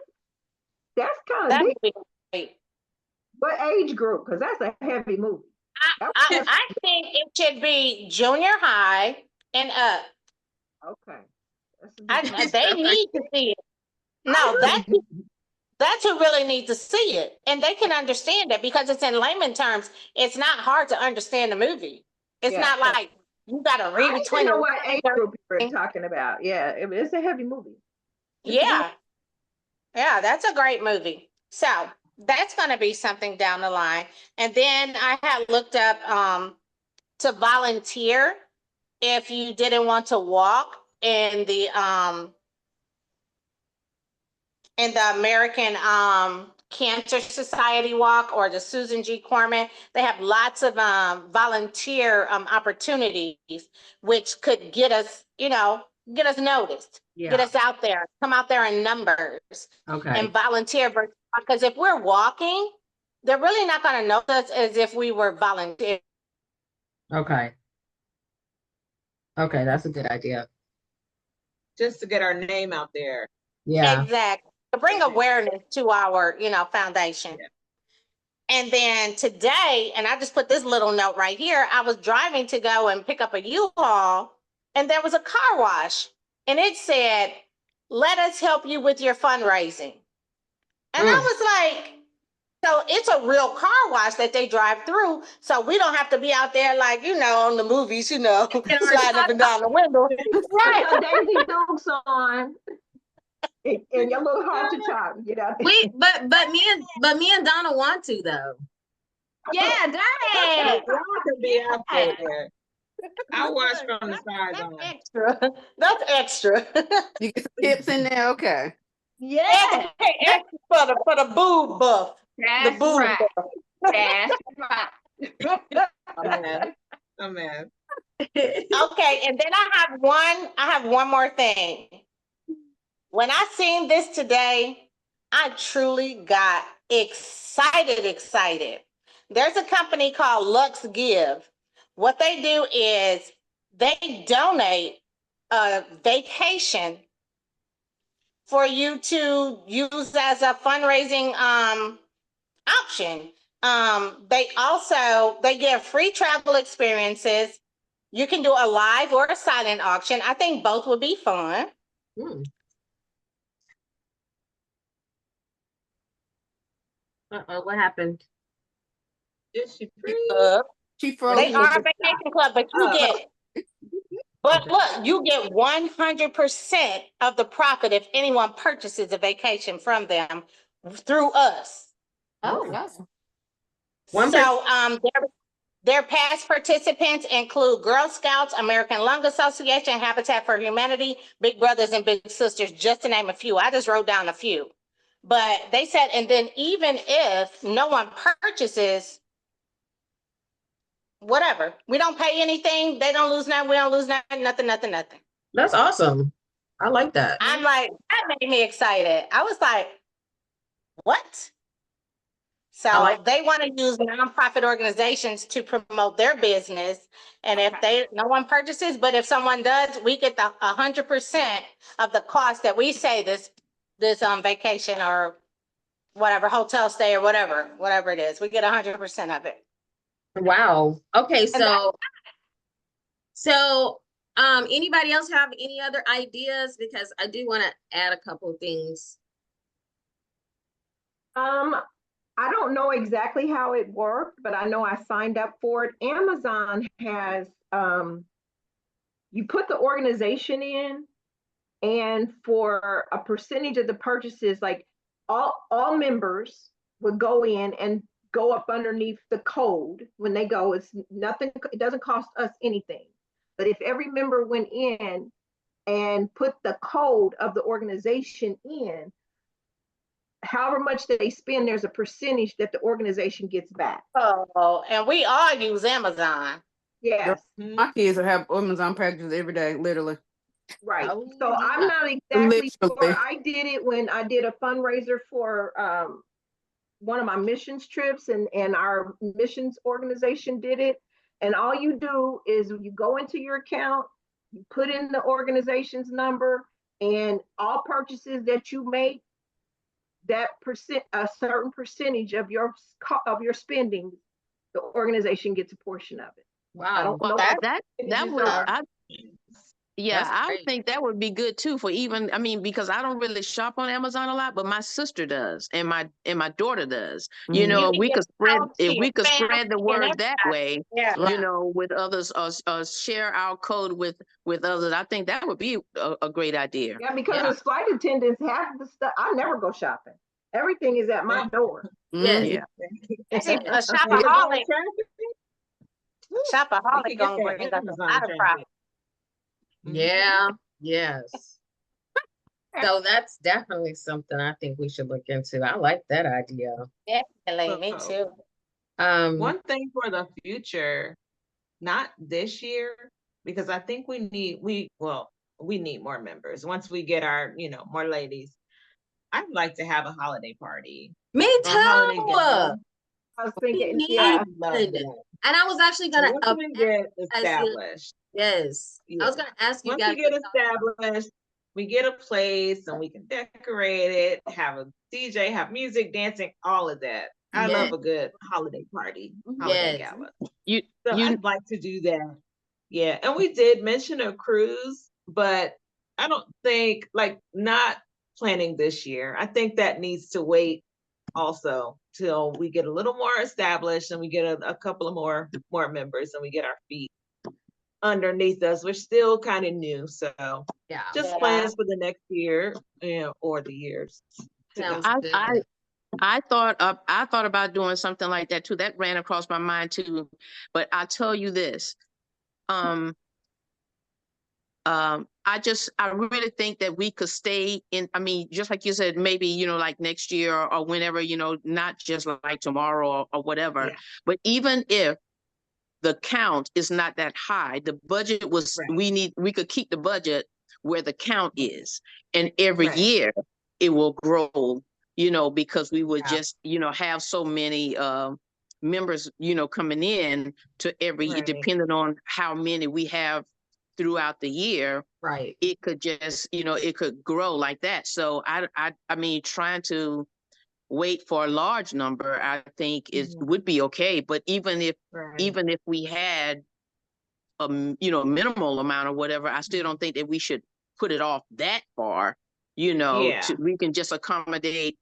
That's kind of That deep. movie is great. What age group? Because that's a heavy movie. I think it should be junior high and up. Okay. They need to see it. No, that's who really needs to see it. And they can understand it because it's in layman terms. It's not hard to understand the movie. It's not like you got to read I between know what age the group you're talking about. Yeah, it's a heavy movie. Yeah. Yeah, that's a great movie. So that's going to be something down the line. And then I had looked up to volunteer if you didn't want to walk in the American Cancer Society walk or the Susan G. Corman. They have lots of volunteer opportunities, which could get us, you know, get us noticed, get us out there, come out there in numbers, and volunteer. Because if we're walking, they're really not going to know us as if we were volunteering. Okay. Okay, that's a good idea. Just to get our name out there. Yeah. Exactly. To bring awareness to our, you know, foundation. Yeah. And then today, and I just put this little note right here, I was driving to go and pick up a U-Haul, and there was a car wash, and it said, "Let us help you with your fundraising." And I was like, so it's a real car wash that they drive through, so we don't have to be out there like, you know, on the movies, you know, sliding up and down the window. Right. Daisy Dukes on. And your little heart to top, get out there. But me and Donna want to though. Yeah, dang. Y'all could be out there. I watch from the sideline. Extra. That's extra. You get some tips in there, okay. Yeah. Extra for the boob buff. That's the boob right. buff. That's right. Oh man. Okay, and then I have one more thing. When I seen this today, I truly got excited. There's a company called Lux Give. What they do is they donate a vacation for you to use as a fundraising option. They give free travel experiences. You can do a live or a silent auction. I think both would be fun. What happened? Is she free? She froze. They are a vacation club, but you get 100% of the profit if anyone purchases a vacation from them through us. Oh, wow. So their past participants include Girl Scouts, American Lung Association, Habitat for Humanity, Big Brothers and Big Sisters, just to name a few. I just wrote down a few. But they said, and then even if no one purchases, whatever, we don't pay anything, they don't lose nothing, we don't lose nothing. That's awesome. I like that. I'm like, that made me excited. I was like, what? So they want to use nonprofit organizations to promote their business. And if no one purchases, but if someone does, we get the 100% of the cost that we say this vacation or whatever, hotel stay or whatever it is. We get 100% of it. Wow. Okay, And so anybody else have any other ideas? Because I do want to add a couple of things. I don't know exactly how it worked, but I know I signed up for it. Amazon has, you put the organization in, and for a percentage of the purchases, like all members would go in and go up underneath the code when they go. It's nothing, it doesn't cost us anything. But if every member went in and put the code of the organization in, however much they spend, there's a percentage that the organization gets back. Oh, and we all use Amazon. Yes. My kids have Amazon packages every day, literally. Right. Oh, So yeah. I'm not exactly sure. Literally. I did it when I did a fundraiser for one of my missions trips, and our missions organization did it. And all you do is you go into your account, you put in the organization's number, and all purchases that you make, that a certain percentage of your spending, the organization gets a portion of it. I Wow. don't Well, know that what that percentages would are. yeah, That's I great. think that would be good too for even, I mean, because I don't really shop on Amazon a lot, but my sister does and my daughter does. You Mhm. know, You if can we get could spread out to your the family word and that way, yeah. you know, with others, share our code with others. I think that would be a great idea. Yeah, because Yeah. as flight attendants, half the stuff, I never go shopping. Everything is at my door. Yes. Yeah. See, a Amazon shopaholic, traffic? We shopaholic could gonna get bring that us a Amazon lot of traffic. profit. Yeah. Yes. So that's definitely something I think we should look into. I like that idea. Definitely, me too. One thing for the future, not this year, because I think we need more members. Once we get our, more ladies, I'd like to have a holiday party. Me or a holiday too. dinner. I was We thinking, need yeah, I love it. that. And I was actually So gonna once we get established, yes. I was yeah. gonna ask you Once guys we get what y'all- established, we get a place and we can decorate it, have a DJ, have music, dancing, all of that. I Yes. love a good holiday party, Yes. holiday gala. You So you I'd like to do that. Yeah, and we did mention a cruise, but I don't think, like, not planning this year. I think that needs to wait also till we get a little more established and we get a couple of more members and we get our feet underneath us. We're still kind of new, so Yeah. just Yeah. plans for the next year, or the years to go. Sounds good. I thought about doing something like that too. That ran across my mind too. But I'll tell you this. I really think that we could stay in, I mean, just like you said, maybe, like next year or whenever, not just like tomorrow or whatever. Yeah. But even if the count is not that high, the budget was, Right. we could keep the budget where the count is. And every Right. year it will grow, because we would Yeah. just, have so many members, coming in to every year, Right. depending on how many we have throughout the year. Right. It could just, it could grow like that. So I mean, trying to wait for a large number, I think would be okay. But even if we had a minimal amount or whatever, I still don't think that we should put it off that far. Yeah. We can just accommodate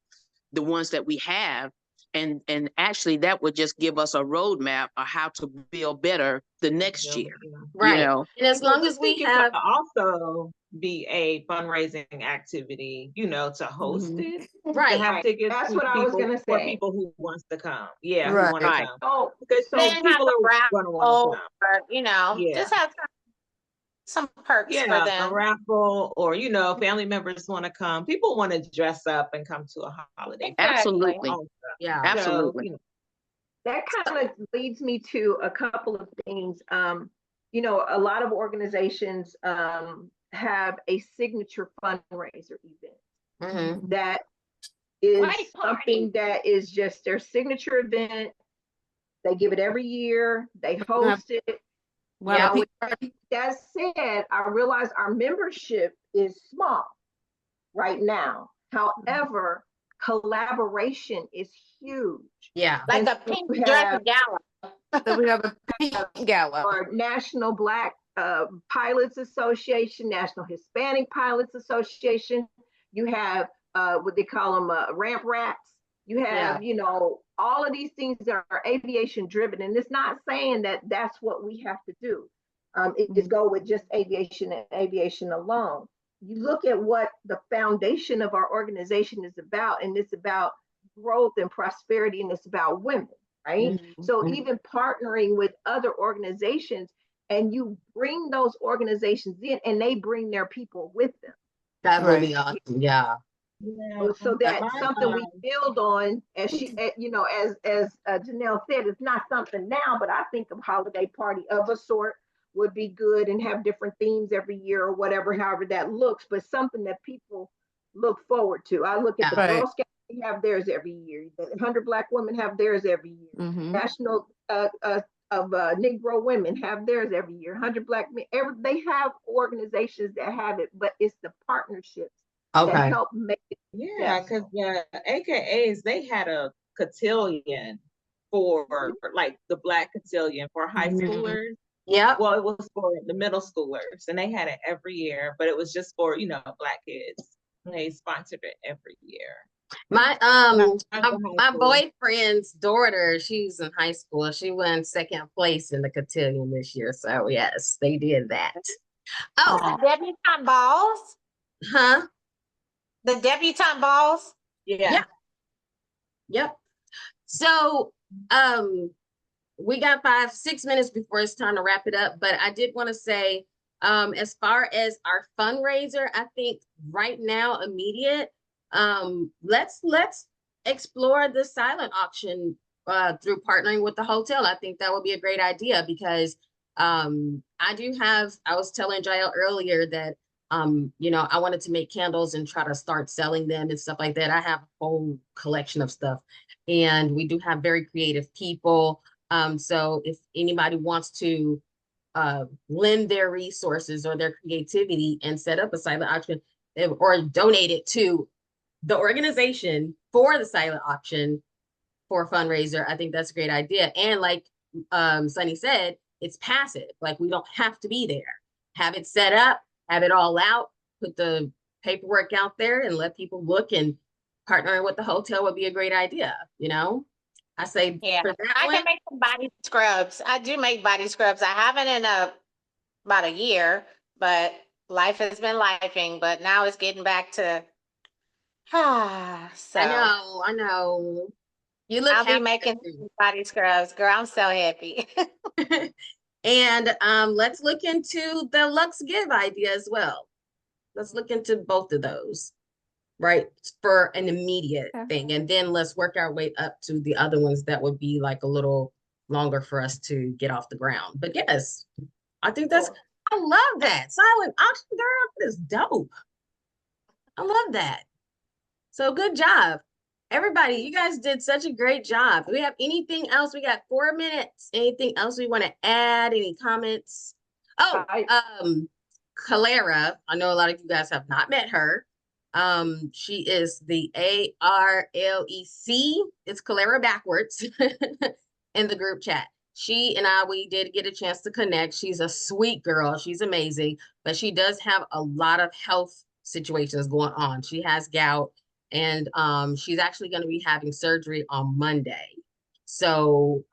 the ones that we have, and actually that would just give us a roadmap of how to build better the next year. Right. And as long as we have also be a fundraising activity, to host it. right. To have tickets. That's what I was gonna for say. people who wants to come. Yeah, Right. who want to Right. come. Oh, Because so Then have people a are going to want to come. or, Yeah. just have some perks for Yeah, a them. raffle, or family members want to come. People want to dress up and come to a holiday. Absolutely. Also. Yeah. Absolutely. So, that kind of leads me to a couple of things. A lot of organizations have a signature fundraiser event. Mhm. That is White something that is just their signature event. They give it every year. They host it. Yeah. That said, I realize our membership is small right now. However, collaboration is huge. Yeah. Like And a so pink you dress have gala. So we have a pink gala. or National Black Pilots Association, National Hispanic Pilots Association. You have what they call them ramp rats. You have, you know, all of these things that are aviation driven. And it's not saying that that's what we have to do. It just go with just aviation and aviation alone. You look at what the foundation of our organization is about, and it's about growth and prosperity, and it's about women, right? So even partnering with other organizations, and you bring those organizations in and they bring their people with them. That would be awesome. Yeah. Yeah. So that's My, something we build on, as she, you know, as Janelle said, it's not something now, but I think a holiday party of a sort would be good, and have different themes every year or whatever, however that looks, but something that people look forward to. I look at the Girl Scouts, they have theirs every year. The 100 Black women have theirs every year. National of Negro women have theirs every year. 100 Black men, they have organizations that have it, but it's the partnerships that help make it. Yeah, because the AKAs, they had a cotillion for like the Black cotillion for high schoolers. Yeah. Well, it was for the middle schoolers, and they had it every year, but it was just for, you know, Black kids. They sponsored it every year. My boyfriend's daughter, she's in high school. She won second place in the cotillion this year. So yes, they did that. Oh, Debutante balls. Huh? The debutante balls. Yeah. Yep. So we got 5-6 minutes before it's time to wrap it up, but I did want to say, as far as our fundraiser, I think right now, immediate, let's explore the silent auction through partnering with the hotel. I think that would be a great idea, because I was telling Jael earlier that you know, I wanted to make candles and try to start selling them and stuff like that. I have a whole collection of stuff, and we do have very creative people. So if anybody wants to lend their resources or their creativity and set up a silent auction, or donate it to the organization for the silent auction for a fundraiser, I think that's a great idea. And like Sunny said, it's passive. Like, we don't have to be there. Have it set up, have it all out, put the paperwork out there, and let people look. And partnering with the hotel would be a great idea, you know? I say, yeah, for that I one, can make some body scrubs. I do make body scrubs. I haven't in about a year, but life has been lifing. But now it's getting back to so I know. You look I'll be happy making too. body scrubs. Girl, I'm so happy. And let's look into the Lux Give idea as well. Let's look into both of those, right? For an immediate thing. And then let's work our way up to the other ones that would be like a little longer for us to get off the ground. But yes, I think I love that. Silent auction, girl, that is dope. I love that. So good job. Everybody, you guys did such a great job. Do we have anything else? We got 4 minutes. Anything else we want to add? Any comments? Oh, Calera. I know a lot of you guys have not met her. She is the ARLEC. It's Calera backwards in the group chat. She and we did get a chance to connect. She's a sweet girl. She's amazing, but she does have a lot of health situations going on. She has gout. And she's actually going to be having surgery on Monday. So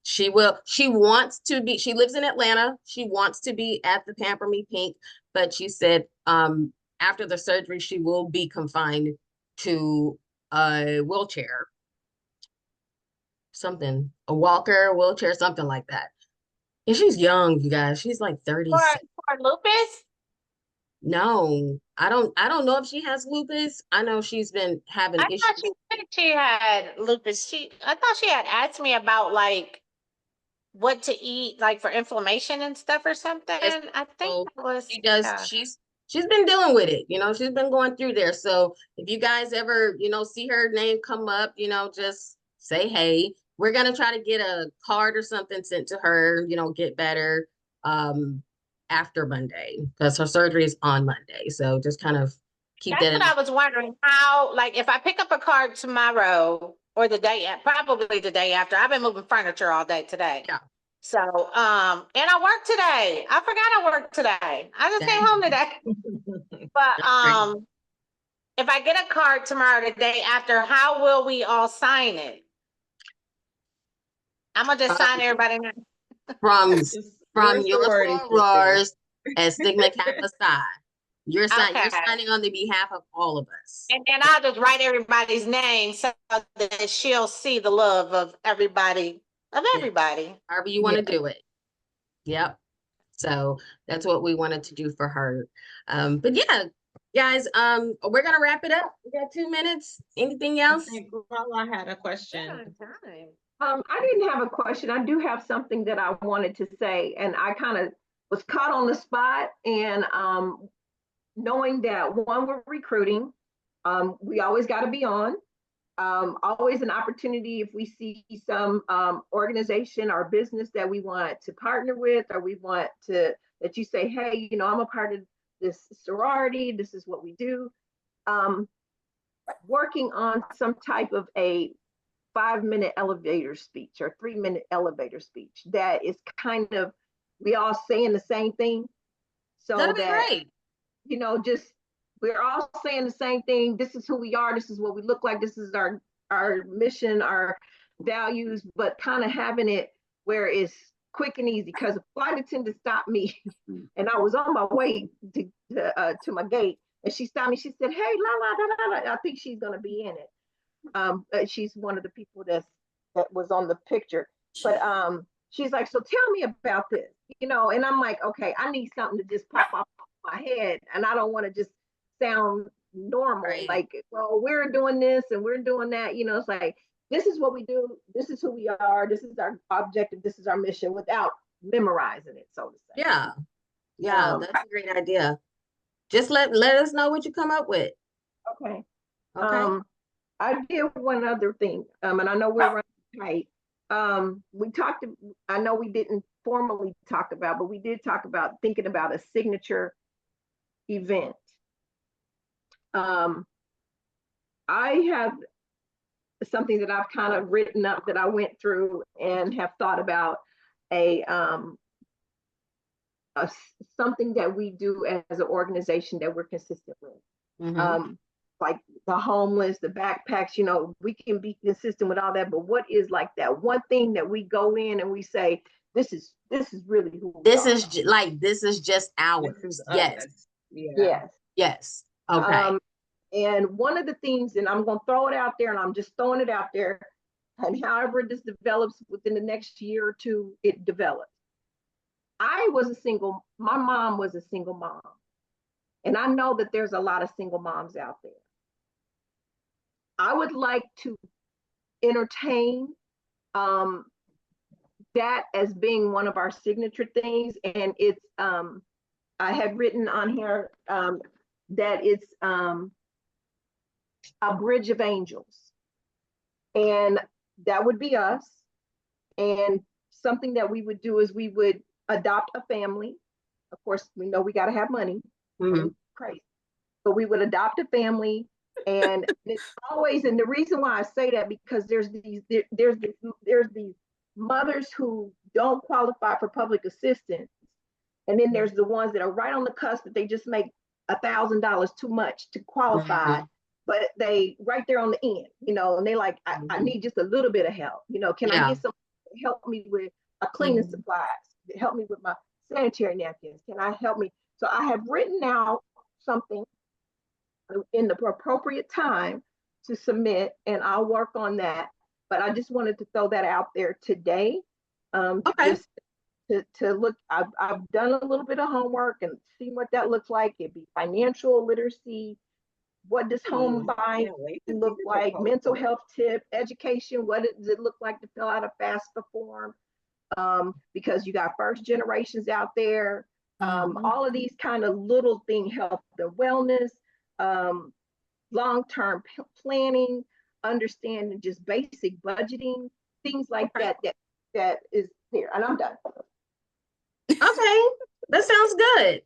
she wants to be, she lives in Atlanta. She wants to be at the Pamper Me Pink, but she said after the surgery, she will be confined to a wheelchair, a walker, wheelchair, something like that. And she's young, you guys. She's like 30. For lupus? No, I don't know if she has lupus. I know she's been having issues. I thought she said she had lupus. I thought she had asked me about like what to eat, like for inflammation and stuff or something. I think that was she does. She's been dealing with it. You know, she's been going through there. So if you guys ever, you know, see her name come up, you know, just say hey. We're gonna try to get a card or something sent to her. You know, get better. After Monday, because her surgery is on Monday. So just kind of keep That's that in. what I was wondering, how, like, if I pick up a card tomorrow or the day, probably the day after, I've been moving furniture all day today. Yeah. So, and I worked today. I forgot I worked today. I just came home today. But, if I get a card tomorrow, the day after, how will we all sign it? I'm gonna just sign everybody now. From Your your sorority sorors and Sigma Kappa Psi. You're Okay. signing on the behalf of all of us. And then I'll just write everybody's name so that she'll see the love of everybody, However you want to do it. Yep. So that's what we wanted to do for her. But yeah, guys, we're gonna wrap it up. We got 2 minutes. Anything I else? think Lala had a question. I didn't have a question. I do have something that I wanted to say, and I kind of was caught on the spot. And knowing that one, we're recruiting, we always got to be on. Always an opportunity if we see some organization or business that we want to partner with, or we want to, that you say, hey, you know, I'm a part of this sorority, this is what we do. Working on some type of a 5-minute elevator speech or 3-minute elevator speech that is kind of, we all saying the same thing. So That'd be great. You know, just, we're all saying the same thing. This is who we are. This is what we look like. This is our mission, our values, but kind of having it where it's quick and easy. Because a flight attendant stopped me and I was on my way to my gate, and she stopped me. She said, hey, la. I think she's going to be in it. She's one of the people that was on the picture. But she's like, so tell me about this, you know, and I'm like, okay, I need something to just pop off my head, and I don't want to just sound normal, Right. like, well, we're doing this and we're doing that, you know. It's like, this is what we do, this is who we are, this is our objective, this is our mission, without memorizing it, so to say. Yeah, that's a great idea. Just let us know what you come up with. Okay. Okay. I did one other thing, and I know we're running tight. We talked, I know we didn't formally talk about, but we did talk about thinking about a signature event. I have something that I've kind of written up that I went through and have thought about something that we do as an organization that we're consistent with. Mm-hmm. Like the homeless, the backpacks, you know, we can be consistent with all that, but what is like that one thing that we go in and we say, this is really who we This are. is this is just ours. This is Yes. us. Yeah. Yes. Yes. Okay. And one of the things, and I'm going to throw it out there, and I'm just throwing it out there, and however this develops within the next year or two, it develops. My mom was a single mom. And I know that there's a lot of single moms out there. I would like to entertain that as being one of our signature things. And it's, I had written on here that it's a bridge of angels. And that would be us. And something that we would do is we would adopt a family. Of course, we know we got to have money. Mm-hmm. Crazy. But we would adopt a family, and it's always, and the reason why I say that, because there's these mothers who don't qualify for public assistance, and then there's the ones that are right on the cusp that they just make $1,000 too much to qualify, but they right there on the end, you know, and they like, I need just a little bit of help, you know, can I get some help me with a cleaning supplies, help me with my sanitary napkins, can I help me? So I have written out something in the appropriate time to submit, and I'll work on that. But I just wanted to throw that out there today. Just to look, I've done a little bit of homework and see what that looks like. It'd be financial literacy. What does home buying look like? Mental health tip, education. What does it look like to fill out a FAFSA form? Because you got first generations out there. All of these kind of little things, health and wellness, long-term planning, understanding just basic budgeting, things like that is there. And I'm done. Okay, that sounds good.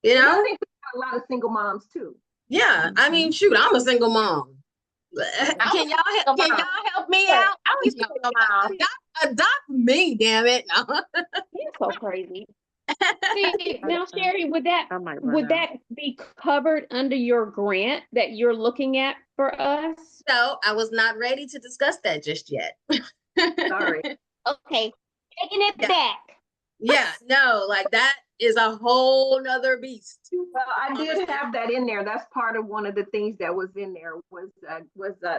You know, I think we got a lot of single moms too. Yeah, I mean, shoot, I'm a single mom. Can y'all help me out? I was No, single mom. adopt me, damn it. No. You're so crazy. See, now, Sherry, would I might run out. that be covered under your grant that you're looking at for us? So I was not ready to discuss that just yet. Sorry. Okay, taking it Yeah. back. Yeah, no, like that is a whole nother beast. Well, I did have that in there. That's part of one of the things that was in there was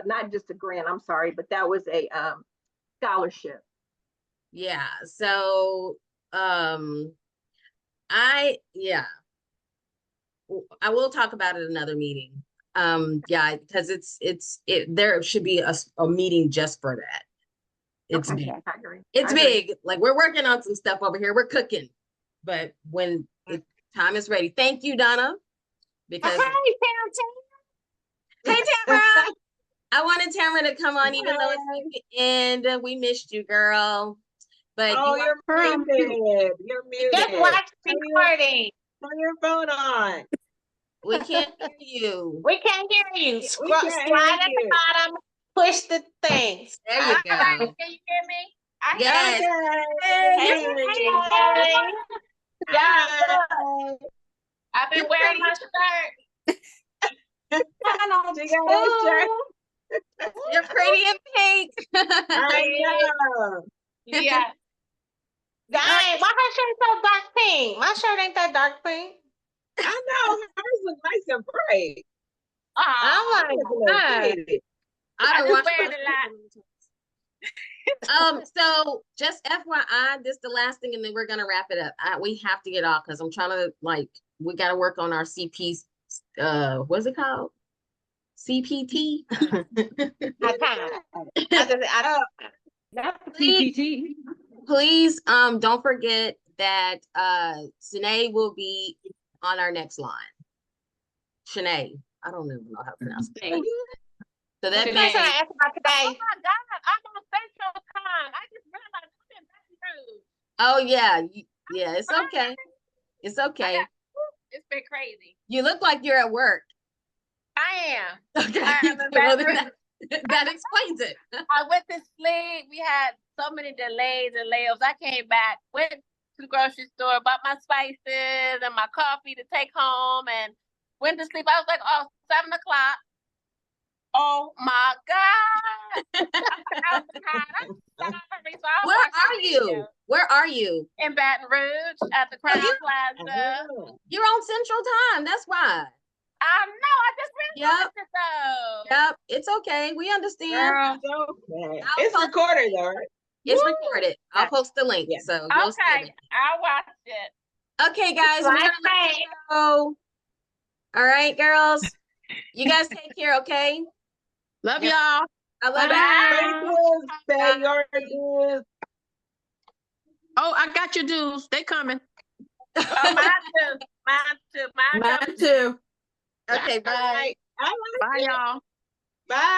not just a grant, I'm sorry, but that was a scholarship. Yeah, so I will talk about it another meeting. Yeah, because there should be a meeting just for that. It's Okay, big. I agree. It's I agree. big. Like we're working on some stuff over here. We're cooking. But when time is ready. Thank you, Donna. Because hey Tamara. I wanted Tamara to come on even though it's the end. We missed you, girl. But Oh, you you're muted. You're muted. Just watch the recording. Turn your phone on. we can't hear you. We can't hear you. We Slide can't at hear the you. bottom, push the things. There you go. Can you hear me? Yes. Okay. Hey. Hi. I've been wearing my shirt. She got a shirt. You're pretty in pink. I know. Yeah. Dang, why her shirt so dark pink? My shirt ain't that dark pink. I know. Hers look nice and bright. Oh, Hers look a little faded. I I don't just watch wear my- it a lot. So just FYI, this is the last thing, and then we're gonna wrap it up. We have to get off because I'm trying to we gotta work on our CPs. What's it called? CPT. That's the Please. PPT. Please, don't forget that Sinead will be on our next line. Sinead. I don't even know how to pronounce it. So that That's means what I asked about today. Oh my God, I'm on Central Time. I just realized I'm in Baton Rouge. oh yeah, it's okay. It's okay. It's been crazy. You look like you're at work. I am. Okay. I am in Well, Baton Rouge. that explains it. I went to sleep. We had so many delays and layovers. I came back, went to the grocery store, bought my spices and my coffee to take home, and went to sleep. I was like, oh, 7 o'clock. Oh my God. I'm sorry. So I'll Where watch the are you? video. Where are you? In Baton Rouge at the Crown you- Plaza. You're on Central Time. That's why. I know. I just realized it though. Yep. It's okay. We understand. Girl. Okay. I'll It's post- recorded though, right? It's recorded. I'll post the link. Yeah. So you'll see Okay, it. I'll watch it. Okay, guys. We're gonna let you go. All right, girls. You guys take care, okay? Love Yep. y'all. I love you. Pay your dues. Oh, I got your dues. They coming. Oh, mine too. Mine too. Mine Mine too. Okay, bye. All right. Bye, y'all. Bye.